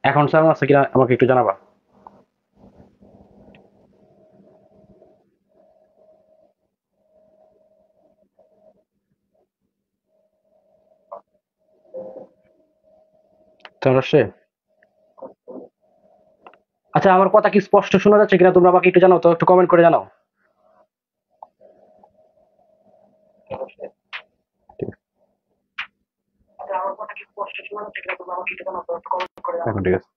Account চালানো আছে কিনা আমাকে একটু জানাবা। তোমরা সে আচ্ছা, আমার কথা কি স্পষ্ট শোনা যাচ্ছে কিনা তোমরা আমাকে একটু জানাও তো, একটু কমেন্ট করে জানাও। এখন ঠিক আছে।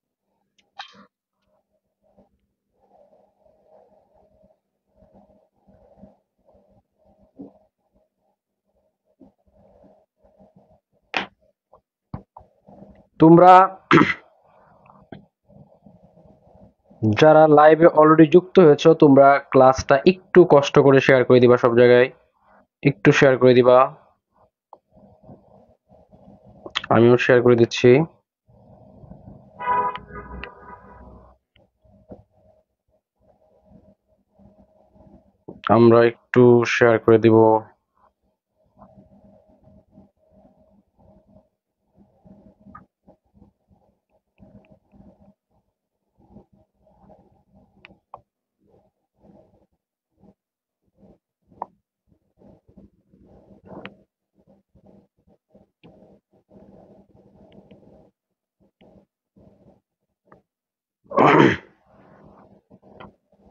তোমরা যারা লাইভে অলরেডি যুক্ত হয়েছো, তোমরা ক্লাসটা একটু কষ্ট করে শেয়ার করে দিবা, সব জায়গায় একটু শেয়ার করে দিবা। আমিও শেয়ার করে দিচ্ছি। আমরা একটু শেয়ার করে দিব।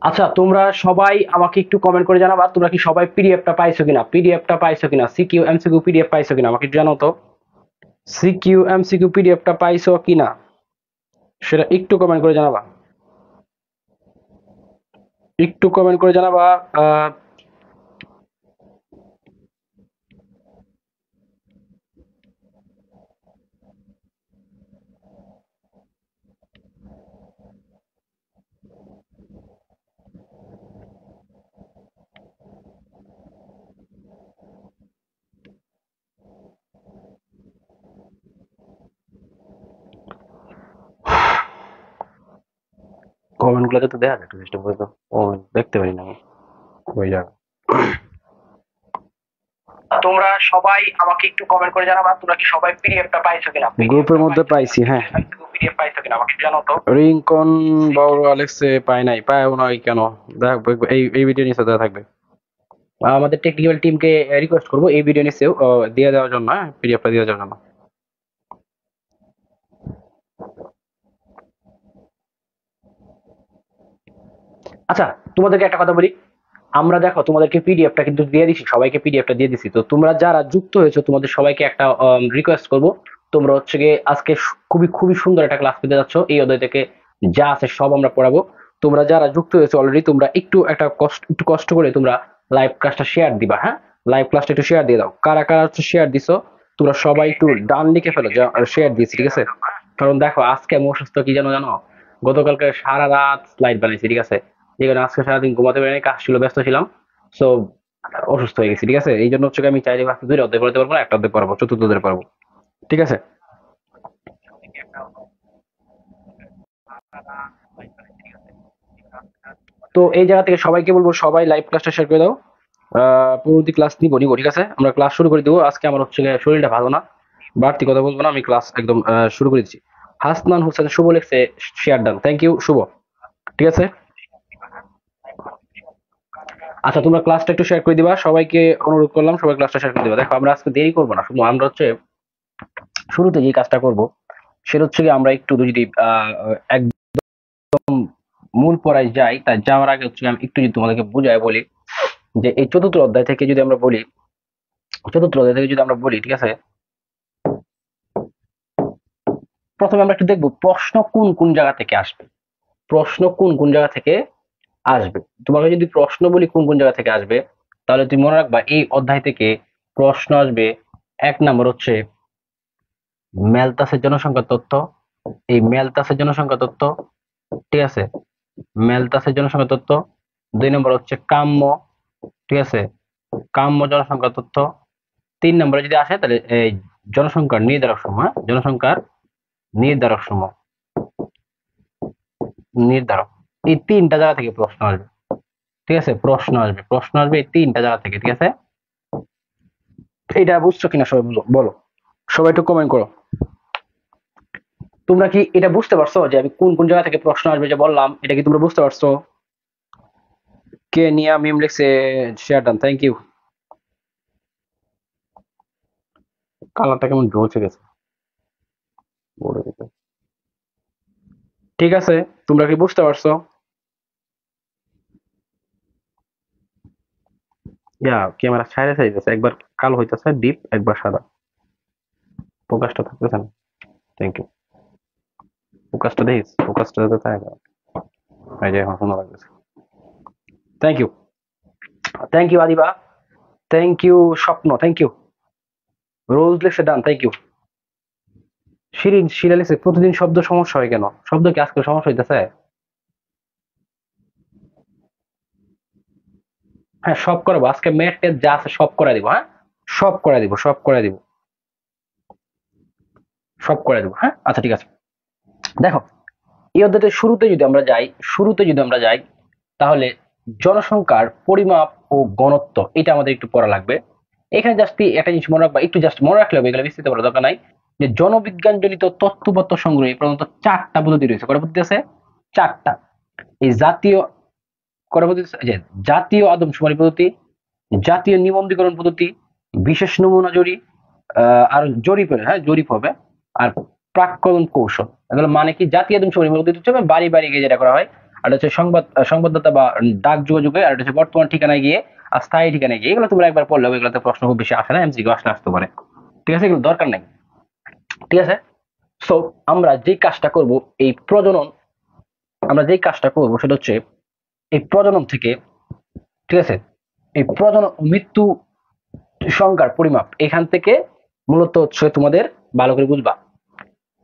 আচ্ছা, তোমরা সবাই আমাকে একটু কমেন্ট করে জানাবা, তোমরা কি সবাই পিডিএফটা পাইছো কিনা, পিডিএফটা পাইছো কিনা, সিকিউ এমসিকিউ পিডিএফ পাইছো কিনা আমাকে একটু জানাও তো। সিকিউ এমসিকিউ পিডিএফটা পাইছো কিনা সেটা একটু কমেন্ট করে জানাবা, একটু কমেন্ট করে জানাবা। আহ কমেন্ট গুলো তো দেখা যায় একটু চেষ্টা করে তো। ও, দেখতে পারি না আমি ওই জায়গা। তোমরা সবাই আমাকে একটু কমেন্ট করে জানাবা, তোমরা কি সবাই পিডিএফটা পাইছো কিনা, গ্রুপের মধ্যে পাইছি। হ্যাঁ, পিডিএফ পাইছো কিনা আমাকে একটু জানাও তো। রিংকন বাউর আলেক্সে পায় নাই, পায়ও নয় কেন? দেখো এই ভিডিও নিচে দেওয়া থাকবে। আমাদের টেকনিক্যাল টিমকে রিকোয়েস্ট করবো এই ভিডিও নিচেও দিয়ে দেওয়ার জন্য, পিডিএফটা দিয়ে দেওয়ার জন্য। আচ্ছা, তোমাদেরকে একটা কথা বলি, আমরা দেখো তোমাদেরকে পিডিএফটা কিন্তু দিয়ে দিছি, সবাইকে পিডিএফটা দিয়ে দিছি। তো তোমরা যারা যুক্ত হয়েছো তোমাদের সবাইকে একটা রিকোয়েস্ট করব, তোমরা হচ্ছে গিয়ে আজকে খুবই খুবই সুন্দর একটা ক্লাস পেতে যাচ্ছ। এই অধ্যায় থেকে যা আছে সব আমরা পড়াবো। তোমরা যারা যুক্ত হয়েছো অলরেডি, তোমরা একটু কষ্ট করে তোমরা লাইভ ক্লাসটা শেয়ার দিবা। হ্যাঁ, লাইভ ক্লাসটা একটু শেয়ার দিয়ে দাও। কারা কারা হচ্ছে শেয়ার দিছো তোমরা সবাই একটু ডান লিখে ফেলো যে শেয়ার দিয়েছি, ঠিক আছে? কারণ দেখো আজকে আমি অসুস্থ, কি জানো জানো, গতকালকে সারা রাত স্লাইড বানাইছি, ঠিক আছে? এই কারণে আজকে সারাদিন ঘুমাতে পারিনি, কাজ ছিল, ব্যস্ত ছিলাম। সো অসুস্থ হয়ে গেছি, ঠিক আছে? এই জন্য হচ্ছে আমি চাইলে আজকে দুইটা অধ্যায় পড়াতে পারবো না, একটা অধ্যায় পড়াবো, চতুর্থ অধ্যায় পড়াবো, ঠিক আছে? তো এই জায়গা থেকে সবাইকে বলবো, সবাই লাইভ ক্লাসটা শেয়ার করে দাও। পরবর্তী ক্লাস নিব, ঠিক আছে? আমরা ক্লাস শুরু করে দিব। আজকে আমার হচ্ছে গিয়ে শরীরটা ভালো না, বাড়তি কথা বলবো না, আমি ক্লাস একদম শুরু করে দিচ্ছি। হাসনান হোসেন শুভ লিখছে শেয়ার ডান, থ্যাংক ইউ শুভ, ঠিক আছে? আচ্ছা, তোমরা ক্লাসটা একটু শেয়ার করে দিবা, সবাইকে অনুরোধ করলাম, সবাই ক্লাসটা শেয়ার করে দিবা। দেখো আমরা আজকে দেরি করবো না, শুধু আমরা হচ্ছে শুরুতে যে কাজটা করব সেটা হচ্ছে কি, আমরা একটু যদি একদম মূল পড়ায় যাই, তাই যাওয়ার আগে হচ্ছে আমি একটু যদি তোমাদেরকে বুঝায় বলি যে এই চতুর্থ অধ্যায় থেকে যদি আমরা বলি, চতুর্থ অধ্যায় থেকে যদি আমরা বলি, ঠিক আছে? প্রথমে আমরা একটু দেখবো প্রশ্ন কোন কোন জায়গা থেকে আসবে, প্রশ্ন কোন কোন জায়গা থেকে আসবে। তোমাকে যদি প্রশ্ন বলি কোন কোন জায়গা থেকে আসবে, তাহলে তুমি মনে রাখবা এই অধ্যায় থেকে প্রশ্ন আসবে। এক নম্বর হচ্ছে ম্যালথাসের জনসংখ্যা তত্ত্ব, এই ম্যালথাসের জনসংখ্যা তত্ত্ব, ঠিক আছে? ম্যালথাসের জনসংখ্যা তত্ত্ব। দুই নম্বর হচ্ছে কাম্য, ঠিক আছে? কাম্য জনসংখ্যা তত্ত্ব। তিন নম্বরে যদি আসে তাহলে এই জনসংখ্যার নির্ধারক সমূহ, হ্যাঁ? জনসংখ্যার নির্ধারক সমূহ, নির্ধারক। এই তিনটা জায়গা থেকে প্রশ্ন আসবে, ঠিক আছে? প্রশ্ন আসবে এই তিনটা জায়গা থেকে, ঠিক আছে? এটা বুঝছো কিনা সবাই বলো বলো, সবাই একটু কমেন্ট করো। তোমরা কি এটা বুঝতে পারছো যে আমি কোন কোন জায়গা থেকে প্রশ্ন আসবে যে বললাম, এটা কি তোমরা বুঝতে পারছো? কে নিয়া মিম লিখছে, শেয়ার ডান, থ্যাংক ইউ। কালারটা কেমন ঝলসে গেছে বোর্ডের ভিতরে। ঠিক আছে, তোমরা কি বুঝতে পারছো? ইয়া ক্যামেরা সাইডে সাইডে একবার কালো হইতেছে ডিপ, একবার সাদা, ফোকাসটা থাকতেছে না। Thank you. ফোকাসটা দেখিস, ফোকাসটা যাতে থাকে। এই যে এখন সুন্দর লাগতেছে। Thank you, thank you Adiba, thank you Swapna, thank you. Rose লিখছে done, thank you. Shirin Shila লিখছে প্রতিদিন শব্দ সমস্যা হয় কেন? শব্দ কি আজকে সমস্যা হইতেছে? হ্যাঁ সব করাবো, আজকে ম্যাথ ট্যাথ যা আছে সব করে দিব। হ্যাঁ সব করে দিব, সব করে দিব, সব করে দিব। হ্যাঁ আচ্ছা ঠিক আছে। দেখো এই অধ্যায়ের শুরুতে যদি আমরা যাই তাহলে জনসংখ্যার পরিমাপ ও ঘনত্ব এটা আমাদের একটু পড়া লাগবে। এখানে জাস্ট একটা জিনিস মনে রাখবা, একটু জাস্ট মনে রাখলে হবে, এগুলো বিস্তৃত করার দরকার নাই। যে জনবিজ্ঞান জনিত তথ্যপত্র সংগ্রহে প্রধানত 4টা পদ্ধতি রয়েছে। কয়টা পদ্ধতি আছে? 4টা। এই জাতীয় কয়টা পদ্ধতি আছে? যে জাতীয় আদমশুমারি পদ্ধতি, জাতীয় নিবন্ধীকরণ পদ্ধতি, বিশেষ নমুনা জরিপ, আর জরিপ, হ্যাঁ জরিপ হবে, আর প্রাক্কলন কৌশল। এগুলো মানে কি? জাতীয় আদমশুমারি পদ্ধতি হচ্ছে বাড়ি বাড়ি গিয়ে যেটা করা হয়, আর হচ্ছে সংবাদদাতা বা ডাক যোগাযোগে, আর হচ্ছে বর্তমান ঠিকানায় গিয়ে আর স্থায়ী ঠিকানায় গিয়ে। এগুলো তোমরা একবার পড়লে হবে, এগুলোতে প্রশ্ন খুব বেশি আসে না, এমসিকিউ আসতে পারে। ঠিক আছে, এগুলো দরকার নাই। ঠিক আছে, সো আমরা যে কাজটা করব, এই প্রজনন, আমরা যেই কাজটা করবো সেটা হচ্ছে এই প্রজনন থেকে, ঠিক আছে, এই প্রজনন ও মৃত্যু সংখ্যার পরিমাপ এখান থেকে মূলত হচ্ছে তোমাদের ভালো করে বুঝবা।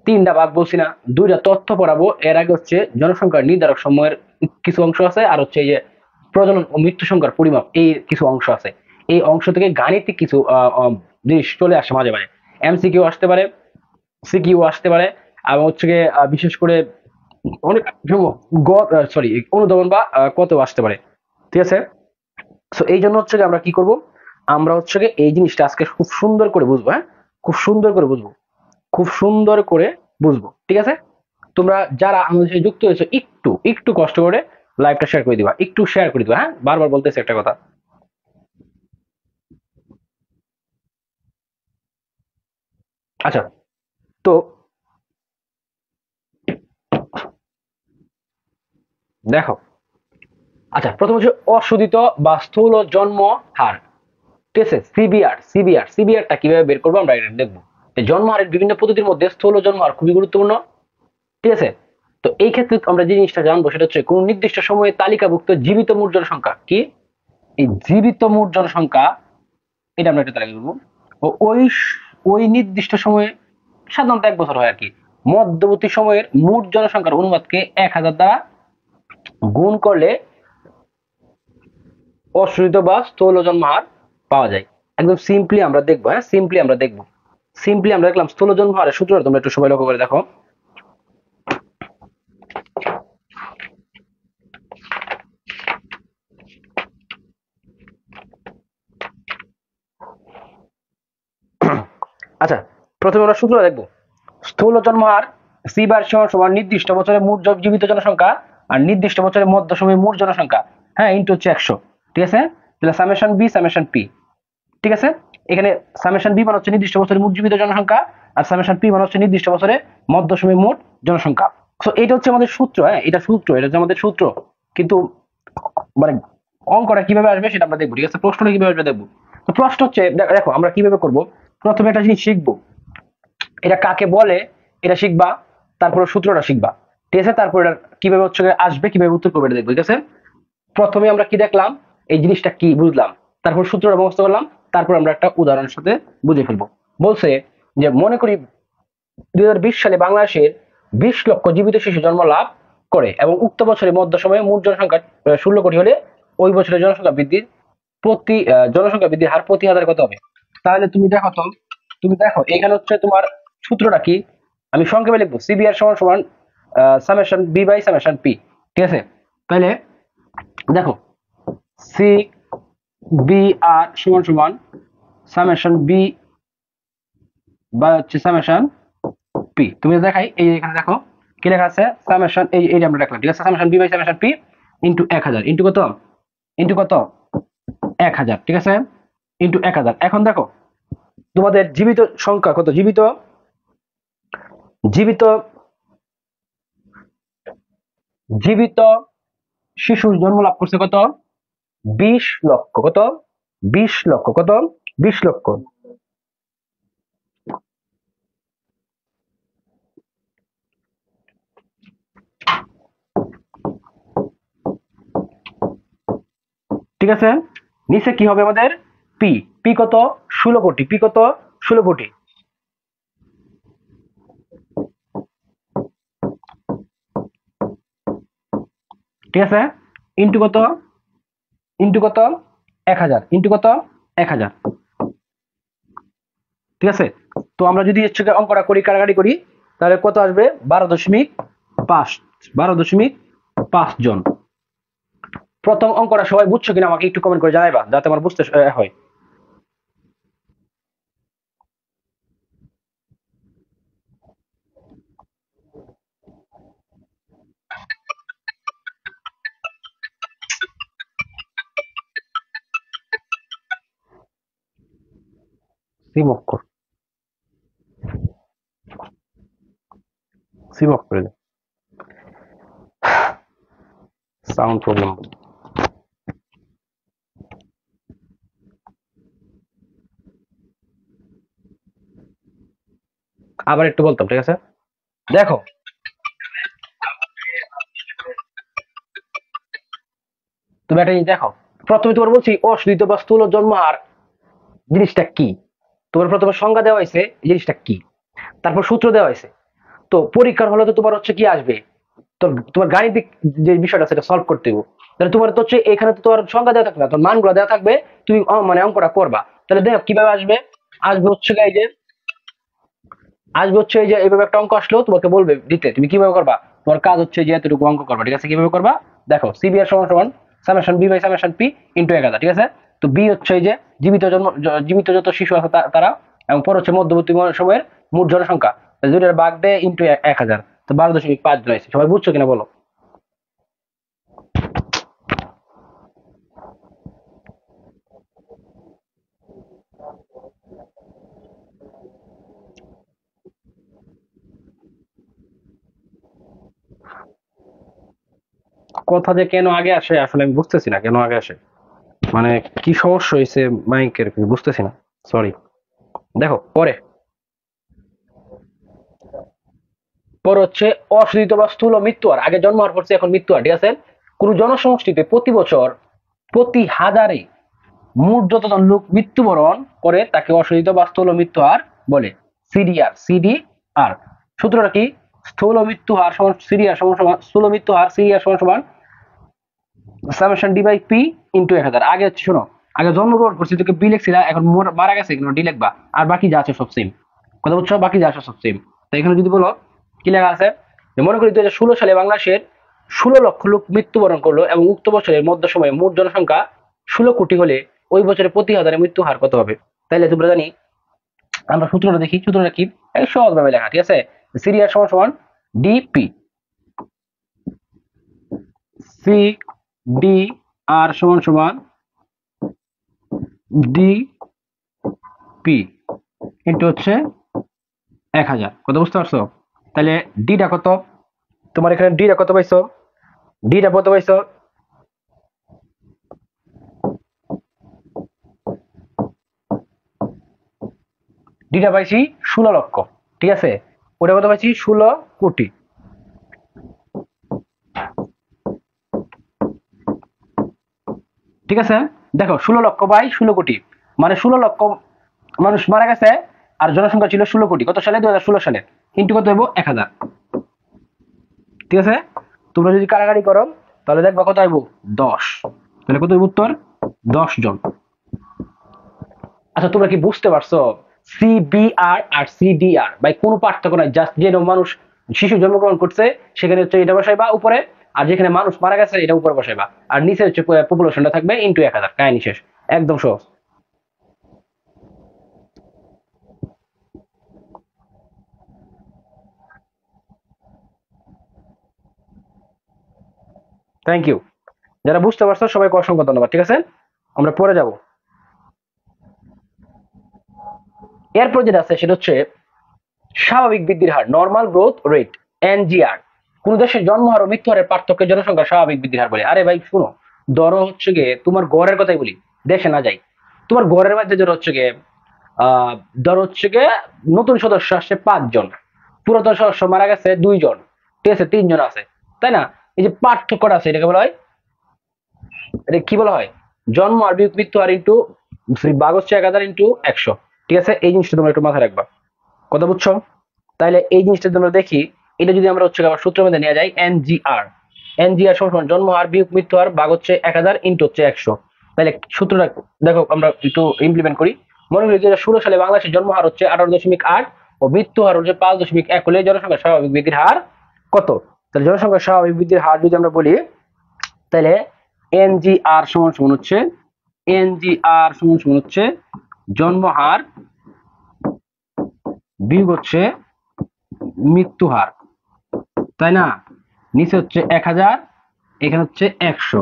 3টা ভাগ বলছি না, 2টা তথ্য পড়াবো। এর আগে হচ্ছে জনসংখ্যার নির্ধারক সময়ের কিছু অংশ আছে, আর হচ্ছে এই যে প্রজনন ও মৃত্যু সংখ্যার পরিমাপ এই কিছু অংশ আছে। এই অংশ থেকে গাণিতিক কিছু জিনিস চলে আসে মাঝে মাঝে। এমসিকিউ আসতে পারে, সিকিউ আসতে পারে, এবং হচ্ছে গিয়ে বিশেষ করে অনেক সরি অনুধাবন বা কত আসতে পারে। ঠিক আছে, সো এই জন্য হচ্ছে আমরা কি করব, আমরা হচ্ছে এই জিনিসটা আজকে খুব সুন্দর করে বুঝবো। হ্যাঁ খুব সুন্দর করে বুঝবো, খুব সুন্দর করে বুঝবো। ঠিক আছে, তোমরা যারা আমাদের সাথে যুক্ত হয়েছো একটু একটু কষ্ট করে লাইভটা শেয়ার করে দিবা, একটু শেয়ার করে দিবা। হ্যাঁ বারবার বলতেছি একটা কথা। আচ্ছা, তো দেখো, আচ্ছা প্রথম হচ্ছে অশোধিত বা স্থূল জন্ম হার। ঠিক আছে, সিবিআরটা কিভাবে বের করবো আমরা এটা দেখবো। জন্ম হারের বিভিন্ন পদ্ধতির মধ্যে স্থূল জন্ম হার খুবই গুরুত্বপূর্ণ। ঠিক আছে, তো এই ক্ষেত্রে আমরা যে জিনিসটা জানবো সেটা হচ্ছে কোন নির্দিষ্ট সময়ে তালিকাভুক্ত জীবিত মোট জনসংখ্যা কি। এই জীবিত মোট জনসংখ্যা এটা আমরা একটা তালিকা করবো। ওই ওই নির্দিষ্ট সময়ে সাধারণত 1 বছর হয় আর কি, মধ্যবর্তী সময়ের মোট জনসংখ্যার অনুপাতকে 1000 দ্বারা গুণ করলে অশোধিত বা স্থূল জন্ম হার পাওয়া যায়। একদম সিম্পলি আমরা দেখবো। হ্যাঁ সিম্পলি আমরা দেখবো, সিম্পলি আমরা দেখলাম স্থূল জন্ম হারের সূত্রটা তোমরা একটু সবাই লক্ষ্য করে দেখো। আচ্ছা প্রথমে আমরা সূত্র দেখবো। স্থূল জন্ম হার সি/সমান সমান নির্দিষ্ট বছরে মোট জীবিত জনসংখ্যা আর নির্দিষ্ট বছরে মধ্য সময়ে মোট জনসংখ্যা, হ্যাঁ ইন্টু হচ্ছে 100। ঠিক আছে, তাহলে সামেশন বি সামেশন পি। ঠিক আছে, এখানে সামেশন বি মানে হচ্ছে নির্দিষ্ট বছরে মোট জীবিত জনসংখ্যা, আর সামেশন পি মানে হচ্ছে নির্দিষ্ট বছরে মধ্য সময়ে মোট জনসংখ্যা। সো এটা হচ্ছে আমাদের সূত্র। হ্যাঁ এটা সূত্র, এটা হচ্ছে আমাদের সূত্র, কিন্তু মানে অঙ্কটা কিভাবে আসবে সেটা আমরা দেখবো। ঠিক আছে, প্রশ্নটা কিভাবে আসবে দেখবো। তো প্রশ্ন হচ্ছে দেখো আমরা কিভাবে করব। প্রথমে একটা জিনিস শিখবো, এটা কাকে বলে এটা শিখবা, তারপরে সূত্রটা শিখবা। ঠিক আছে, তারপর এটা কিভাবে হচ্ছে আসবে, কিভাবে উত্তর করবে এটা দেখবো। ঠিক আছে, প্রথমে আমরা কি দেখলাম, এই জিনিসটা কি বুঝলাম, তারপর সূত্রটা মুখস্থ করলাম, তারপর আমরা একটা উদাহরণের সাথে বুঝে ফেলবো। বলছে যে মনে করি 2020 সালে বাংলাদেশের 20 লক্ষ জীবিত শিশু জন্ম লাভ করে এবং উক্ত বছরের মধ্য সময়ে মোট জনসংখ্যা 16 কোটি হলে ওই বছরের জনসংখ্যা বৃদ্ধির হার প্রতি হাজার কত হবে। তাহলে তুমি দেখো এখানে হচ্ছে তোমার সূত্রটা কি, আমি সংক্ষেপে লিখবো সিবিআর সমান সমান summation B by summation P. ঠিক আছে, তাহলে দেখো সি বি আর সমান সমান সামেশন বি বা হচ্ছে সামেশন পি। তুমি দেখাই এই এখানে দেখো কি লেখা আছে, সামেশন এই যে আমরা রাখলাম, ঠিক আছে, summation B by summation P into 1000 into কত, ইনটু কত 1000, ঠিক আছে, ইনটু 1000। এখন দেখো তোমাদের জীবিত সংখ্যা কত, জীবিত জীবিত জীবিত শিশুর জন্ম লাভ করছে কত, 20 লক্ষ, কত 20 লক্ষ, কত 20 লক্ষ। ঠিক আছে, নিচে কি হবে আমাদের, পি, পি কত 16 কোটি, পি কত 16 কোটি, ঠিক আছে, ইন্টু কত, ইন্টু কত 1000, ইন্টু কত 1000, ঠিক আছে। তো আমরা যদি হচ্ছে অঙ্কটা করি কারাগারি করি তাহলে কত আসবে, 12.5, 12.5 জন। প্রথম অঙ্কটা সবাই বুঝছো কিনা আমাকে একটু কমেন্ট করে জানাইবা, যাতে আমার বুঝতে হয়। সিমক্কর, সিমক করে দে, সাউন্ড প্রবলেম। আবার একটু বলতাম, ঠিক আছে, দেখো তুমি একটা জিনিস দেখো, প্রথমে তোমার বলছি অশোধিত বা স্থূল জন্মহার জিনিসটা কি, তোমার প্রথমে সংজ্ঞা দেওয়া হয়েছে জিনিসটা কি, তারপর সূত্র দেওয়া হয়েছে। তো পরীক্ষার হলে তো তোমার হচ্ছে কি আসবে, তোমার গাণিতিক যে বিষয়টা সেটা সলভ করতে হবে। তাহলে তোমার তো হচ্ছে এখানে তো তোমার সংখ্যা দেওয়া থাকবে না, তোমার মানগুলো দেওয়া থাকবে, তুমি মানে অঙ্কটা করবা। তাহলে দেখো কিভাবে আসবে, আসবে হচ্ছে এই যে, আসবে হচ্ছে এই যে এইভাবে একটা অঙ্ক আসলেও তোমাকে বলবে দিতে, তুমি কিভাবে করবা, তোমার কাজ হচ্ছে যে এতটুকু অঙ্ক করবা, ঠিক আছে, কিভাবে করবা দেখো, সিবিআর সমান সমান summation B by summation P into 1000, ঠিক আছে। তো বি হচ্ছে এই যে জীবিত জন্ম, জীবিত যত শিশু আছে তারা, এবং পর হচ্ছে মধ্যবর্তী সময়ের মোট জনসংখ্যা, দুইটার ভাগ দেয় ইন্টু 1000, তো 12.5 জন আছে। সবাই বুঝছো কিনা বলো। কথা যে কেন আগে আসে আসলে আমি বুঝতেছি না, কেন আগে আসে, মানে কি সমস্যা হয়েছে মাইকের বুঝতেছি না, সরি। দেখো পরে, পরে হচ্ছে অশোধিত বা স্থূল মৃত্যু হার, আগে জন্ম হওয়ার পড়ছে এখন মৃত্যু হার, ঠিক আছে। কোন জনসমষ্টিতে প্রতি বছর প্রতি হাজারে মোট যতজন লোক মৃত্যুবরণ করে তাকে অশোধিত বা স্থূল মৃত্যু হার বলে, সিডিআর, সিডিআর। সূত্রটা কি, স্থূল মৃত্যু হার সমান সিডিআর সমান সমান, স্থূল মৃত্যু হার সিডিআর সমান সমান summation D by P into 1000। আগে হচ্ছে শোনো, আগে জন্মগ্রহণ করছি তোকে বি লিখছিলা, এখন মারা গেছে এখানে ডি লিখবা, আর বাকি যা আছে সব সেম, কথা বুঝছো, বাকি যা আছে সব সেম। তো এখানে যদি বলো কি লেখা আছে, মনে করি 2016 সালে বাংলাদেশের 16 লক্ষ লোক মৃত্যুবরণ করলো এবং উক্ত বছরের মধ্য সময়ে মোট জনসংখ্যা 16 কোটি হলে ওই বছরে প্রতি হাজারে মৃত্যু হার কত হবে। তাইলে তোমরা জানি, আমরা সূত্রটা দেখি, সূত্রটা কি, সহজ ভাবে লেখা, ঠিক আছে, সিরিয়ার সমান সমান ডিপি, সি ডি আর সমান সমান ডি পি ইন্টু হচ্ছে 1000, কত বুঝতে পারছো। তাহলে ডিটা কত, তোমার এখানে ডিটা কত পাইছো, ডিটা কত পাইছো, ডিটা পাইছি 16 লক্ষ, ঠিক আছে, ওটা কত পাইছি 16 কোটি, ঠিক আছে। দেখো 16 লক্ষ বাই 16 কোটি, মানে 16 লক্ষ মানুষ মারা গেছে, আর জনসংখ্যা ছিল 16 কোটি, কত সালে 2016 সালে, ইন্টু কত হইব 1000, ঠিক আছে। তোমরা যদি কারাগারি করো তাহলে দেখবা কত হইব 10, তাহলে কত হইব উত্তর 10 জন। আচ্ছা তোমরা কি বুঝতে পারছো, সিবিআর আর সিডিআর ভাই কোনো পার্থক্য নাই, জাস্ট যে মানুষ শিশু জন্মগ্রহণ করছে সেখানে হচ্ছে এটা বসাইবা উপরে, আর যেখানে মানুষ মারা গেছে এটা উপরে বসাইবা, আর নিচে হচ্ছে পপুলেশনটা থাকবে ইন্টু 1000, কাহিনী শেষ, একদম সহজ। Thank you. যারা বুঝতে পারছো সবাইকে অসংখ্য ধন্যবাদ। ঠিক আছে, আমরা পরে যাব। এরপর যেটা আছে সেটা হচ্ছে স্বাভাবিক বৃদ্ধির হার, নর্মাল গ্রোথ রেট, এনজিআর। কোন দেশের জন্মহার ও মৃত্যু হারের পার্থক্য জনসংখ্যা স্বাভাবিক বৃদ্ধির হার বলে। আরে ভাই শুনো, ধরো হচ্ছে গিয়ে তোমার গড়ের কথাই বলি, দেশে না যাই, তোমার গড়ের মধ্যে ধরো হচ্ছে গিয়ে ধরো হচ্ছে গিয়ে নতুন সদস্য আসছে 5 জন, পুরাতন সদস্য মারা গেছে 2 জন, ঠিক আছে 3 জন আছে, তাই না? এই যে পার্থক্যটা আছে এটাকে বলা হয়, এটা কি বলা হয়? জন্ম আর মৃত্যু হার ইন্টু ভাগ হচ্ছে 1000 ইন্টু 100। ঠিক আছে, এই জিনিসটা তোমরা একটু মাথায় রাখবা। কথা বুঝছো? তাহলে এই জিনিসটা আমরা দেখি, এটা যদি আমরা হচ্ছে আবার সূত্রের মধ্যে নিয়ে যাই, এনজিআর, এনজিআর সমান জন্ম হার বিয়োগ মৃত্যু হার ভাগ হচ্ছে 1000 ইন্টু হচ্ছে 100। তাহলে সূত্রটা দেখো আমরা একটু ইমপ্লিমেন্ট করি। মনে করি 2016 সালে বাংলাদেশের জন্ম হার হচ্ছে 18.8 ও মৃত্যু হার হচ্ছে 5.1 হলে জনসংখ্যা স্বাভাবিক বৃদ্ধির হার কত? তাহলে জনসংখ্যা স্বাভাবিক বৃদ্ধির হার যদি আমরা বলি, তাহলে এনজিআর সমান সমান হচ্ছে, এনজিআর সমান সমান হচ্ছে জন্ম হার বিয়োগ হচ্ছে মৃত্যু হার, তাই না? নিচে হচ্ছে 1000, এখানে হচ্ছে 100।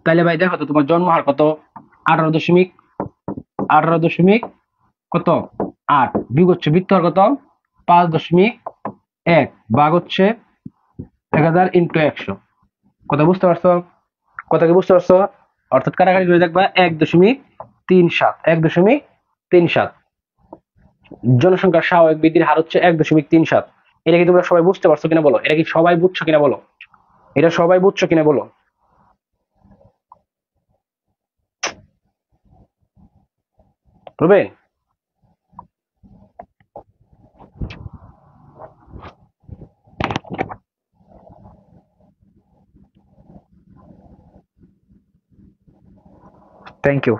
তাহলে ভাই দেখো তো তোমার জন্ম হার কত? 18 দশমিক কত 8, বিয়োগ হচ্ছে মৃত্যু হার কত? 5.1 ভাগ হচ্ছে 1000 ইন্টু 100। কথা বুঝতে পারছো? কথা কি বুঝতে পারছো? অর্থাৎ কাটাকাটি করে দেখবা 1.37, 1.37। জনসংখ্যার স্বাভাবিক বৃদ্ধির হার হচ্ছে 1.37। এটা কি তোমরা সবাই বুঝতে পারছো কিনা বলো? এটা কি সবাই বুঝছো কিনা বলো? এটা সবাই বুঝছো কিনা বলো? Ruben, thank you.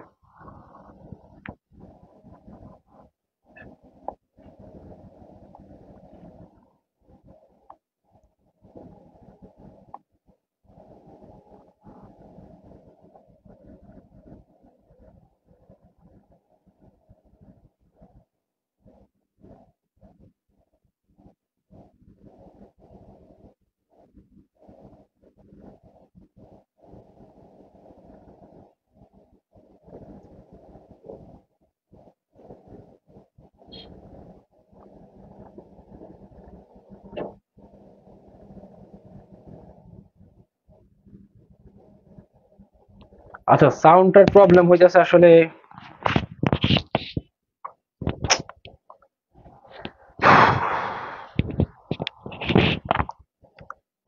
আচ্ছা, সাউন্ডটার প্রবলেম হইতেছে আসলে,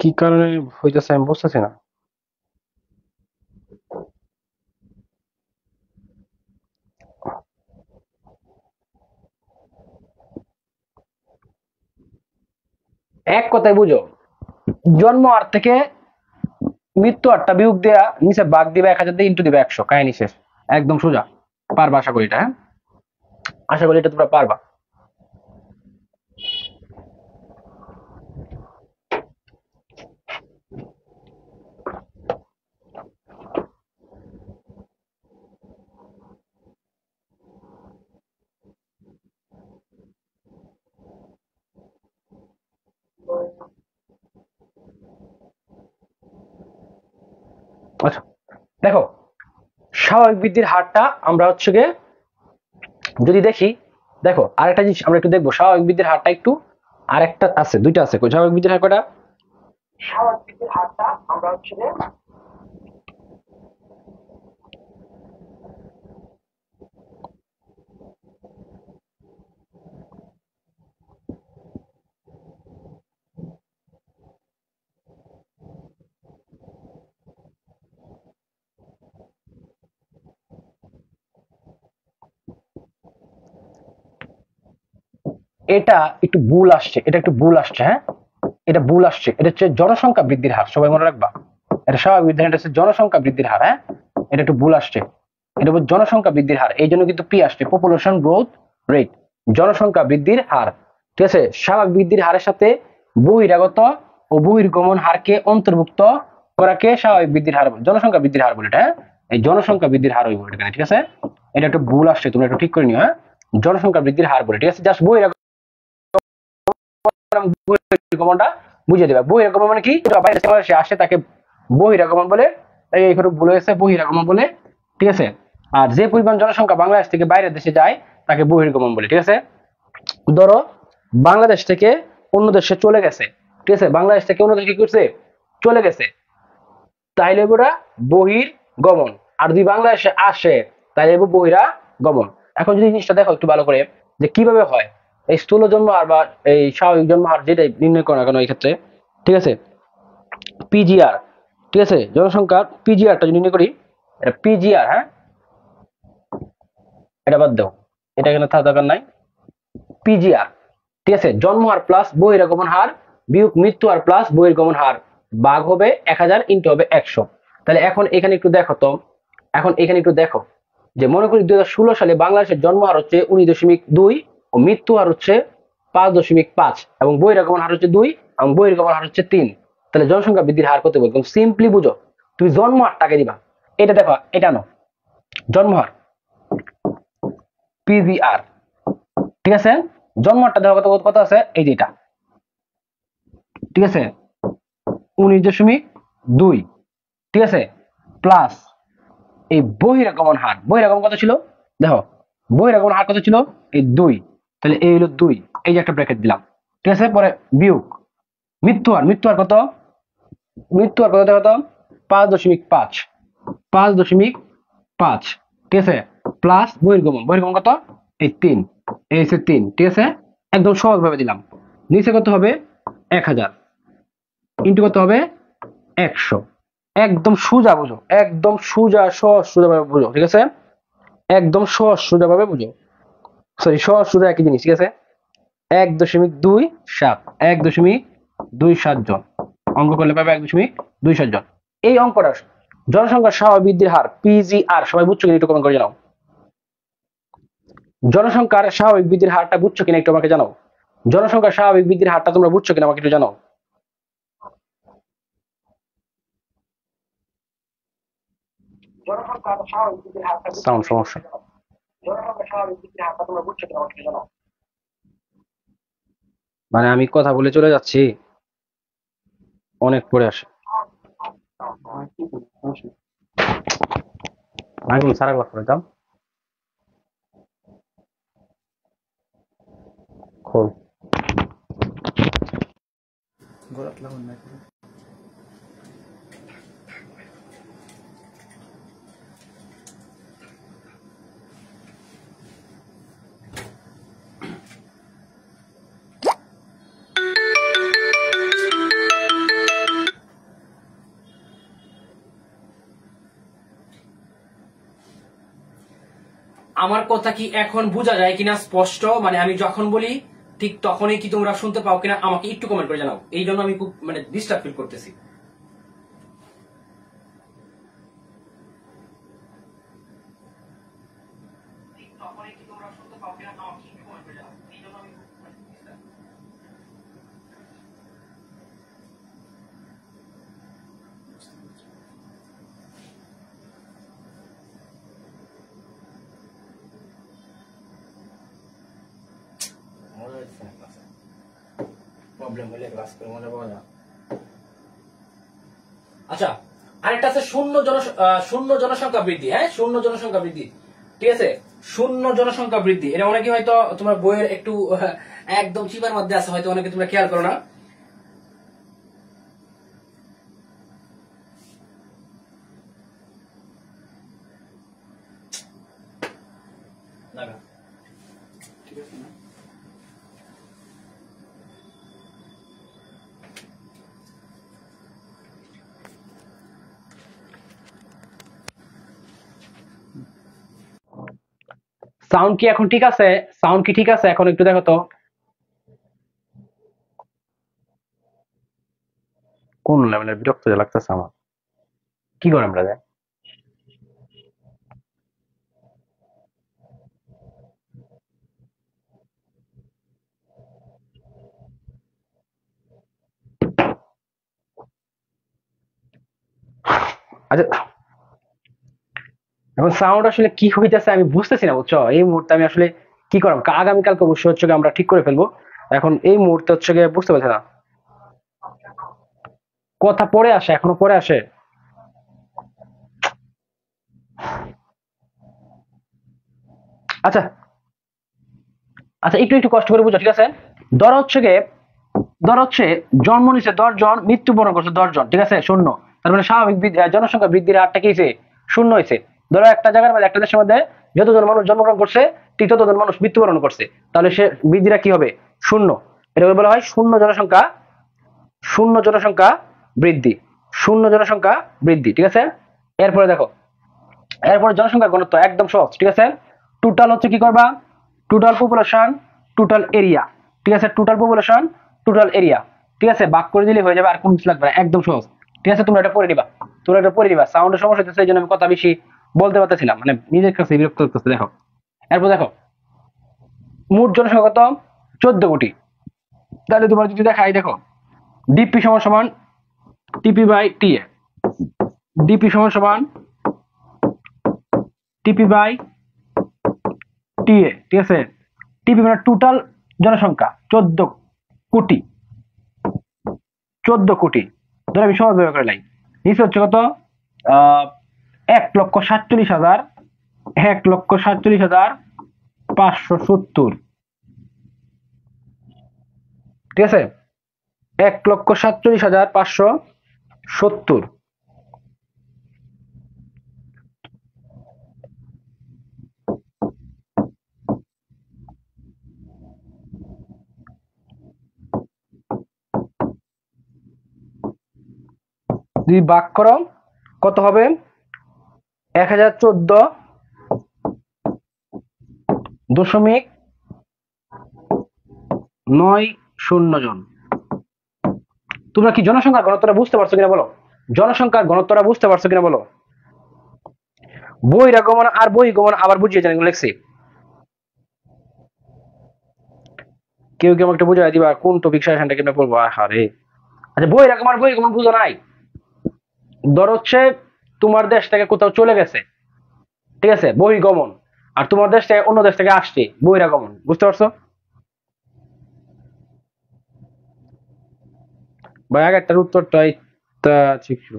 কি কারণে হইতেছে আমি বুঝতেছি না। এক কথায় বুঝো, জন্ম হার থেকে মৃত্যু হারটা বিয়োগ দেয়া, নিচে ভাগ দিবে 1000 দিয়ে, ইন্টু দিবে 100, কাহিনী শেষ। একদম সোজা, পারবা আশা করি এটা। হ্যাঁ, আশা করি এটা তোমরা পারবা। আচ্ছা দেখো, স্বাভাবিক বৃদ্ধির হারটা আমরা হচ্ছে গিয়ে যদি দেখি, দেখো আরেকটা জিনিস আমরা একটু দেখবো, স্বাভাবিক বৃদ্ধির হারটা একটু, আরেকটা আছে, দুইটা আছে। স্বাভাবিক বৃদ্ধির হার কটা? স্বাভাবিক বৃদ্ধির হারটা আমরা হচ্ছে গিয়ে, এটা একটু ভুল আসছে, এটা একটু ভুল আসছে। হ্যাঁ, এটা ভুল আসছে, এটা হচ্ছে জনসংখ্যা বৃদ্ধির হার, সবাই মনে রাখবা। এটা স্বাভাবিক বৃদ্ধির হার, এটা হচ্ছে জনসংখ্যা বৃদ্ধির হার। হ্যাঁ, এটা একটু ভুল আসছে, এটা হচ্ছে জনসংখ্যা বৃদ্ধির হার, এই জন্য কিন্তু পি আসছে, পপুলেশন গ্রোথ রেট, জনসংখ্যা বৃদ্ধির হার। ঠিক আছে, স্বাভাবিক বৃদ্ধির হারের সাথে বহিরাগত ও বহির্গমন হারকে অন্তর্ভুক্ত করাকে স্বাভাবিক বৃদ্ধির হার, জনসংখ্যা বৃদ্ধির হার বলে এটা। হ্যাঁ, এই জনসংখ্যা বৃদ্ধির হার হইব এখানে। ঠিক আছে, এটা একটু ভুল আসছে, তোমরা একটু ঠিক করে নিও। হ্যাঁ, জনসংখ্যা বৃদ্ধির হার বলে। ঠিক আছে, জাস্ট বহিরাগত বহির্গমনটা বুঝিয়ে দেবে। বহির্গমন মানে কি? বাইরে সে আসে, তাকে বহিরাগমন বলে, এইখানে ভুল হয়েছে, বহিরাগমন বলে, ঠিক আছে। আর যে পরিমাণ জনসংখ্যা বাংলাদেশ থেকে বাইরের দেশে যায় তাকে বহির্গমন বলে, ঠিক আছে। ধরো বাংলাদেশ থেকে অন্য দেশে চলে গেছে, ঠিক আছে, বাংলাদেশ থেকে অন্য দেশে কি করছে, চলে গেছে, তাইলে ওরা বহির্গমন। আর যদি বাংলাদেশে আসে তাইলে বহিরাগমন। এখন যদি জিনিসটা দেখো একটু ভালো করে যে কিভাবে হয় এই স্থূল জন্ম হার বা এই স্বাভাবিক জন্ম হার যেটাই নির্ণয় করো না কেন এই ক্ষেত্রে, ঠিক আছে, পিজিআর, ঠিক আছে, জনসংখ্যার পিজিআরটা যদি নির্ণয় করি, এটা পিজিআর, হ্যাঁ, এটা বাদ দাও, এটা এখানে থাকা দরকার নাই। পিজিআর, ঠিক আছে, জন্ম হার প্লাস বহিরাগমন হার বিয়োগ মৃত্যু হার প্লাস বহির্গমন হার ভাগ হবে 1000 ইনটু হবে 100। তাহলে এখন এখানে একটু দেখো তো, এখন এখানে একটু দেখো যে মনে করি 2016 সালে বাংলাদেশের জন্ম হার হচ্ছে 19.2 ও মৃত্যু হার হচ্ছে 5.5 এবং বহিরাগমন হার হচ্ছে 2 এবং বহির্গমন হার হচ্ছে 3। তাহলে জনসংখ্যা বৃদ্ধির হার কত বলবো, সিম্পলি বুঝো, তুমি জন্ম হারটাকে দিবা, এটা দেখো, এটা নাও, জন্ম হার পিভিআর, ঠিক আছে, জন্মটা দেওয়া কত কত আছে, এই যেটা, ঠিক আছে, 19.2, ঠিক আছে, প্লাস এই বহিরাগমন হার, বহিরাগমন কত ছিল দেখো, বহিরাগমন হার কত ছিল, এই 2, তাহলে এই হলো 2, এই যে একটা ব্র্যাকেট দিলাম, ঠিক আছে, পরে বিয়োগ মৃত্যু হার, মৃত্যু হার কত, মৃত্যু হার কত দেখো তো, 5.5, 5.5, ঠিক আছে, প্লাস বহির্গমন, বহির্গমন কত, এই 3, এই হচ্ছে 3, ঠিক আছে, একদম সহজ ভাবে দিলাম। নিচে কত হবে 1000 ইন্টু কত হবে 100, একদম সোজা বুঝো, একদম সোজা সহজ সোজা ভাবে বুঝো, ঠিক আছে, একদম সহজ সোজা ভাবে বুঝো, সরি সহজ সোজা একই জিনিস, ঠিক আছে। 1.27, 1.27 জন অঙ্ক করলে পাবে 1.27 জন। এই অঙ্কটা জনসংখ্যার স্বাভাবিক বৃদ্ধির হার পিজিআর, সবাই বুঝছো কিনা একটু কমেন্ট করে জানাও। জনসংখ্যার স্বাভাবিক বৃদ্ধির হারটা বুঝছো কিনা একটু আমাকে জানাও। জনসংখ্যার স্বাভাবিক বৃদ্ধির হারটা তোমরা বুঝছো কিনা আমাকে একটু জানাও। সাউন্ড সমস্যা। মানে আমি কথা বলে চলে যাচ্ছি, অনেক পরে আসে। আমি বলি সারা ক্লাস করে দাও, খোল। আমার কথা কি এখন বোঝা যায় কিনা স্পষ্ট, মানে আমি যখন বলি ঠিক তখনই কি তোমরা শুনতে পাও কিনা আমাকে একটু কমেন্ট করে জানাও, এই জন্য আমি খুব মানে ডিস্টার্ব ফিল করতেছি। আচ্ছা, আরেকটা আছে শূন্য জনসংখ্যা বৃদ্ধি, হ্যাঁ, শূন্য জনসংখ্যা বৃদ্ধি, ঠিক আছে, শূন্য জনসংখ্যা বৃদ্ধি, এটা অনেকে হয়তো তোমার বইয়ের একটু একদম চিপার মধ্যে আছে, হয়তো অনেকে তোমরা খেয়াল করো না। ঠিক আছে না, সাউন্ড কি এখন ঠিক আছে, সাউন্ড কি ঠিক আছে এখন একটু দেখো তো, কোন লেভেলের বিরক্ত যে লাগতেছে আমার, কি করে আমরা যাই। আচ্ছা, এখন সাউন্ড আসলে কি হইতেছে আমি বুঝতেছি না বুঝছো, এই মুহূর্তে আমি আসলে কি করব, আগামীকালকে অবশ্যই হচ্ছে গিয়ে আমরা ঠিক করে ফেলবো, এখন এই মুহূর্তে হচ্ছে গিয়ে বুঝতে পারছি না, কথা পরে আসে, এখনো পরে আসে। আচ্ছা আচ্ছা, একটু একটু কষ্ট করে বুঝো, ঠিক আছে? ধর হচ্ছে জন্ম নিচ্ছে 10 জন, মৃত্যুবরণ করছে 10 জন, ঠিক আছে? শূন্য। তার মানে স্বাভাবিক জনসংখ্যা বৃদ্ধির হারটা কি হয়েছে? শূন্য হয়েছে। ধরো একটা জায়গার মধ্যে, একটা দেশের মধ্যে যতজন মানুষ জন্মগ্রহণ করছে ঠিক ততজন মানুষ মৃত্যুবরণ করছে, তাহলে সে বৃদ্ধিটা কি হবে? শূন্য। এটাকে বলা হয় শূন্য জনসংখ্যা বৃদ্ধি। শূন্য জনসংখ্যা বৃদ্ধি, ঠিক আছে? এরপরে দেখো, এরপরে জনসংখ্যার ঘনত্ব একদম সহজ, ঠিক আছে? টোটাল হচ্ছে কি করবা? টোটাল পপুলেশন, টোটাল এরিয়া, ঠিক আছে? টোটাল পপুলেশন, টোটাল এরিয়া, ঠিক আছে? ভাগ করে দিলে হয়ে যাবে, আর কোনো কিছু লাগবে না, একদম সহজ, ঠিক আছে? তোমরা এটা পড়ে নিবা। সাউন্ডের সমস্যা হচ্ছে, এই জন্য আমি কথা বেশি বলতে পারতেছিলাম, মানে নিজের কাছে বিরক্ত করতেছে। দেখো, এরপর দেখো, মোট জনসংখ্যা কত? 14 কোটি। তাহলে তোমরা যদি দেখাই, দেখো ডিপি সমান সমান টিপি বাই টিএ, ডিপি সমান সমান টিপি বাই টিএ, ঠিক আছে? টিপি মানে টোটাল জনসংখ্যা 14 কোটি। 14 কোটি ধরে আমি সহজ ব্যবহার করে লাই, নিচে হচ্ছে কত? 1,47,000, 1,47,570, ঠিক আছে? 1,47,570। যদি ভাগ করো কত হবে? 1014.90 জন। তোমরা কি জনসংখ্যার ঘনত্বটা বুঝতে পারছো কিনা বলো? জনসংখ্যার ঘনত্বটা বুঝতে পারছো কিনা বলো? বহিরাগমন আর বহির্গমন আবার বুঝিয়ে জানি লিখছি, কেউ কেউ একটা বুঝাই দিবা কোন টপিক সাজেশনটা কেমনে পড়বো? আরে আচ্ছা, বহিরাগমন আর বহির্গমন বুঝো নাই? ধর হচ্ছে তোমার দেশ থেকে কোথাও চলে গেছে, ঠিক আছে? বহির্গমন। আর তোমার দেশ থেকে অন্য দেশ থেকে আসছে, বহিরাগমন। বুঝতে পারছো ভাই? আগেরটার উত্তরটাই তা ঠিক ছিল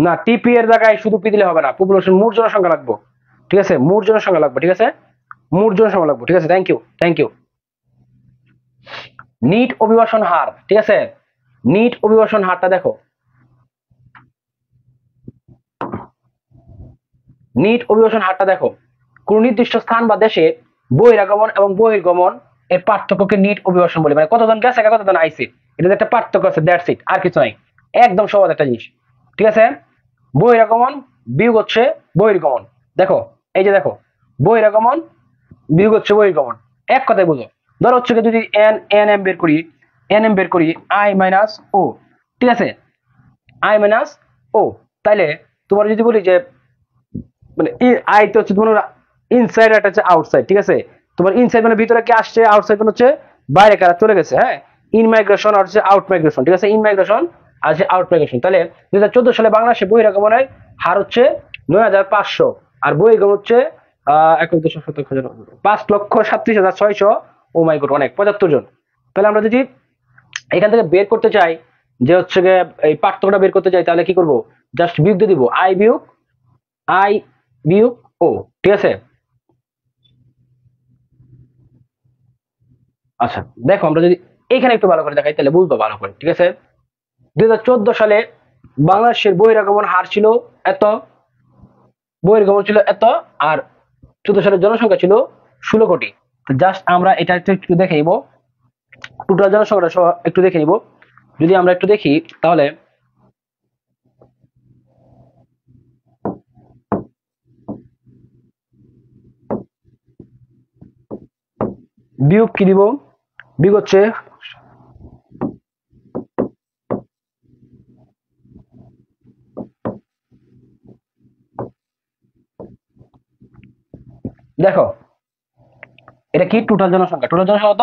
না। টিপি এর জায়গায় শুধু পি দিলে হবে না, পপুলেশন মোট জনসংখ্যা লাগবে, ঠিক আছে? মোট জনসংখ্যা লাগবে, ঠিক আছে? মোট জনসংখ্যা লাগবে, ঠিক আছে? Thank you, thank you. Net অভিবাসন হার, ঠিক আছে? নিট অভিবাসন হারটা দেখো, নিট অভিবাসন হারটা দেখো। কোন নির্দিষ্ট স্থান বা দেশে বহিরাগমন এবং বহির্গমন এর পার্থক্যকে নিট অভিবাসন বলে, মানে কতজন গেছে কতজন আইছে, এটা একটা পার্থক্য আছে, দ্যাটস ইট, আর কিছু নাই। একদম সহজ একটা জিনিস, ঠিক আছে? বহিরাগমন বিয়োগ হচ্ছে বহির্গমন। দেখো, এই যে দেখো, বহিরাগমন বিয়োগ হচ্ছে বহির্গমন, এক কথায় বুঝো। ধরো হচ্ছে যদি এন এন এম বের করি, এন এম বের করি আই মাইনাস ও, ঠিক আছে? আই মাইনাস ও, তাইলে তোমার যদি বলি যে মানে আই তো হচ্ছে তোমার ইনসাইড আর হচ্ছে আউটসাইড, ঠিক আছে? তোমার ইনসাইড মানে ভিতরে কে আসছে, আউটসাইড মানে হচ্ছে বাইরে কারা চলে গেছে, হ্যাঁ? ইন মাইগ্রেশন আর হচ্ছে আউট মাইগ্রেশন, ঠিক আছে? ইন মাইগ্রেশন আর হচ্ছে আউট মাইগ্রেশন। তাহলে 2014 সালে বাংলাদেশে বহিরাগমনের হার হচ্ছে 9,500, আর বহির্গমন হচ্ছে 5,37,600। ও মাই গড, অনেক, 75 জন। তাহলে আমরা যদি এখান থেকে বের করতে চাই যে হচ্ছে এই পার্থক্যটা বের করতে চাই, তাহলে কি করব? জাস্ট বিয়োগ দিয়ে দিব, আই বিয়োগ ও, ঠিক আছে? আচ্ছা দেখো, আমরা যদি এখানে একটু ভালো করে দেখাই তাহলে বুঝবো ভালো করে, ঠিক আছে? 2014 সালে বাংলাদেশের বহিরাগমন হার ছিল এত, বহির্গমন ছিল এত, আর 14 সালের জনসংখ্যা ছিল 16 কোটি। জাস্ট আমরা এটা একটু দেখে নিব, টোটাল জনসংখ্যাটা একটু দেখে নিব। যদি আমরা একটু দেখি তাহলে বিয়োগ কি দিব? বিয়োগ হচ্ছে দেখো, এটা কি টোটাল জনসংখ্যা? টোটাল জনসংখ্যা কত?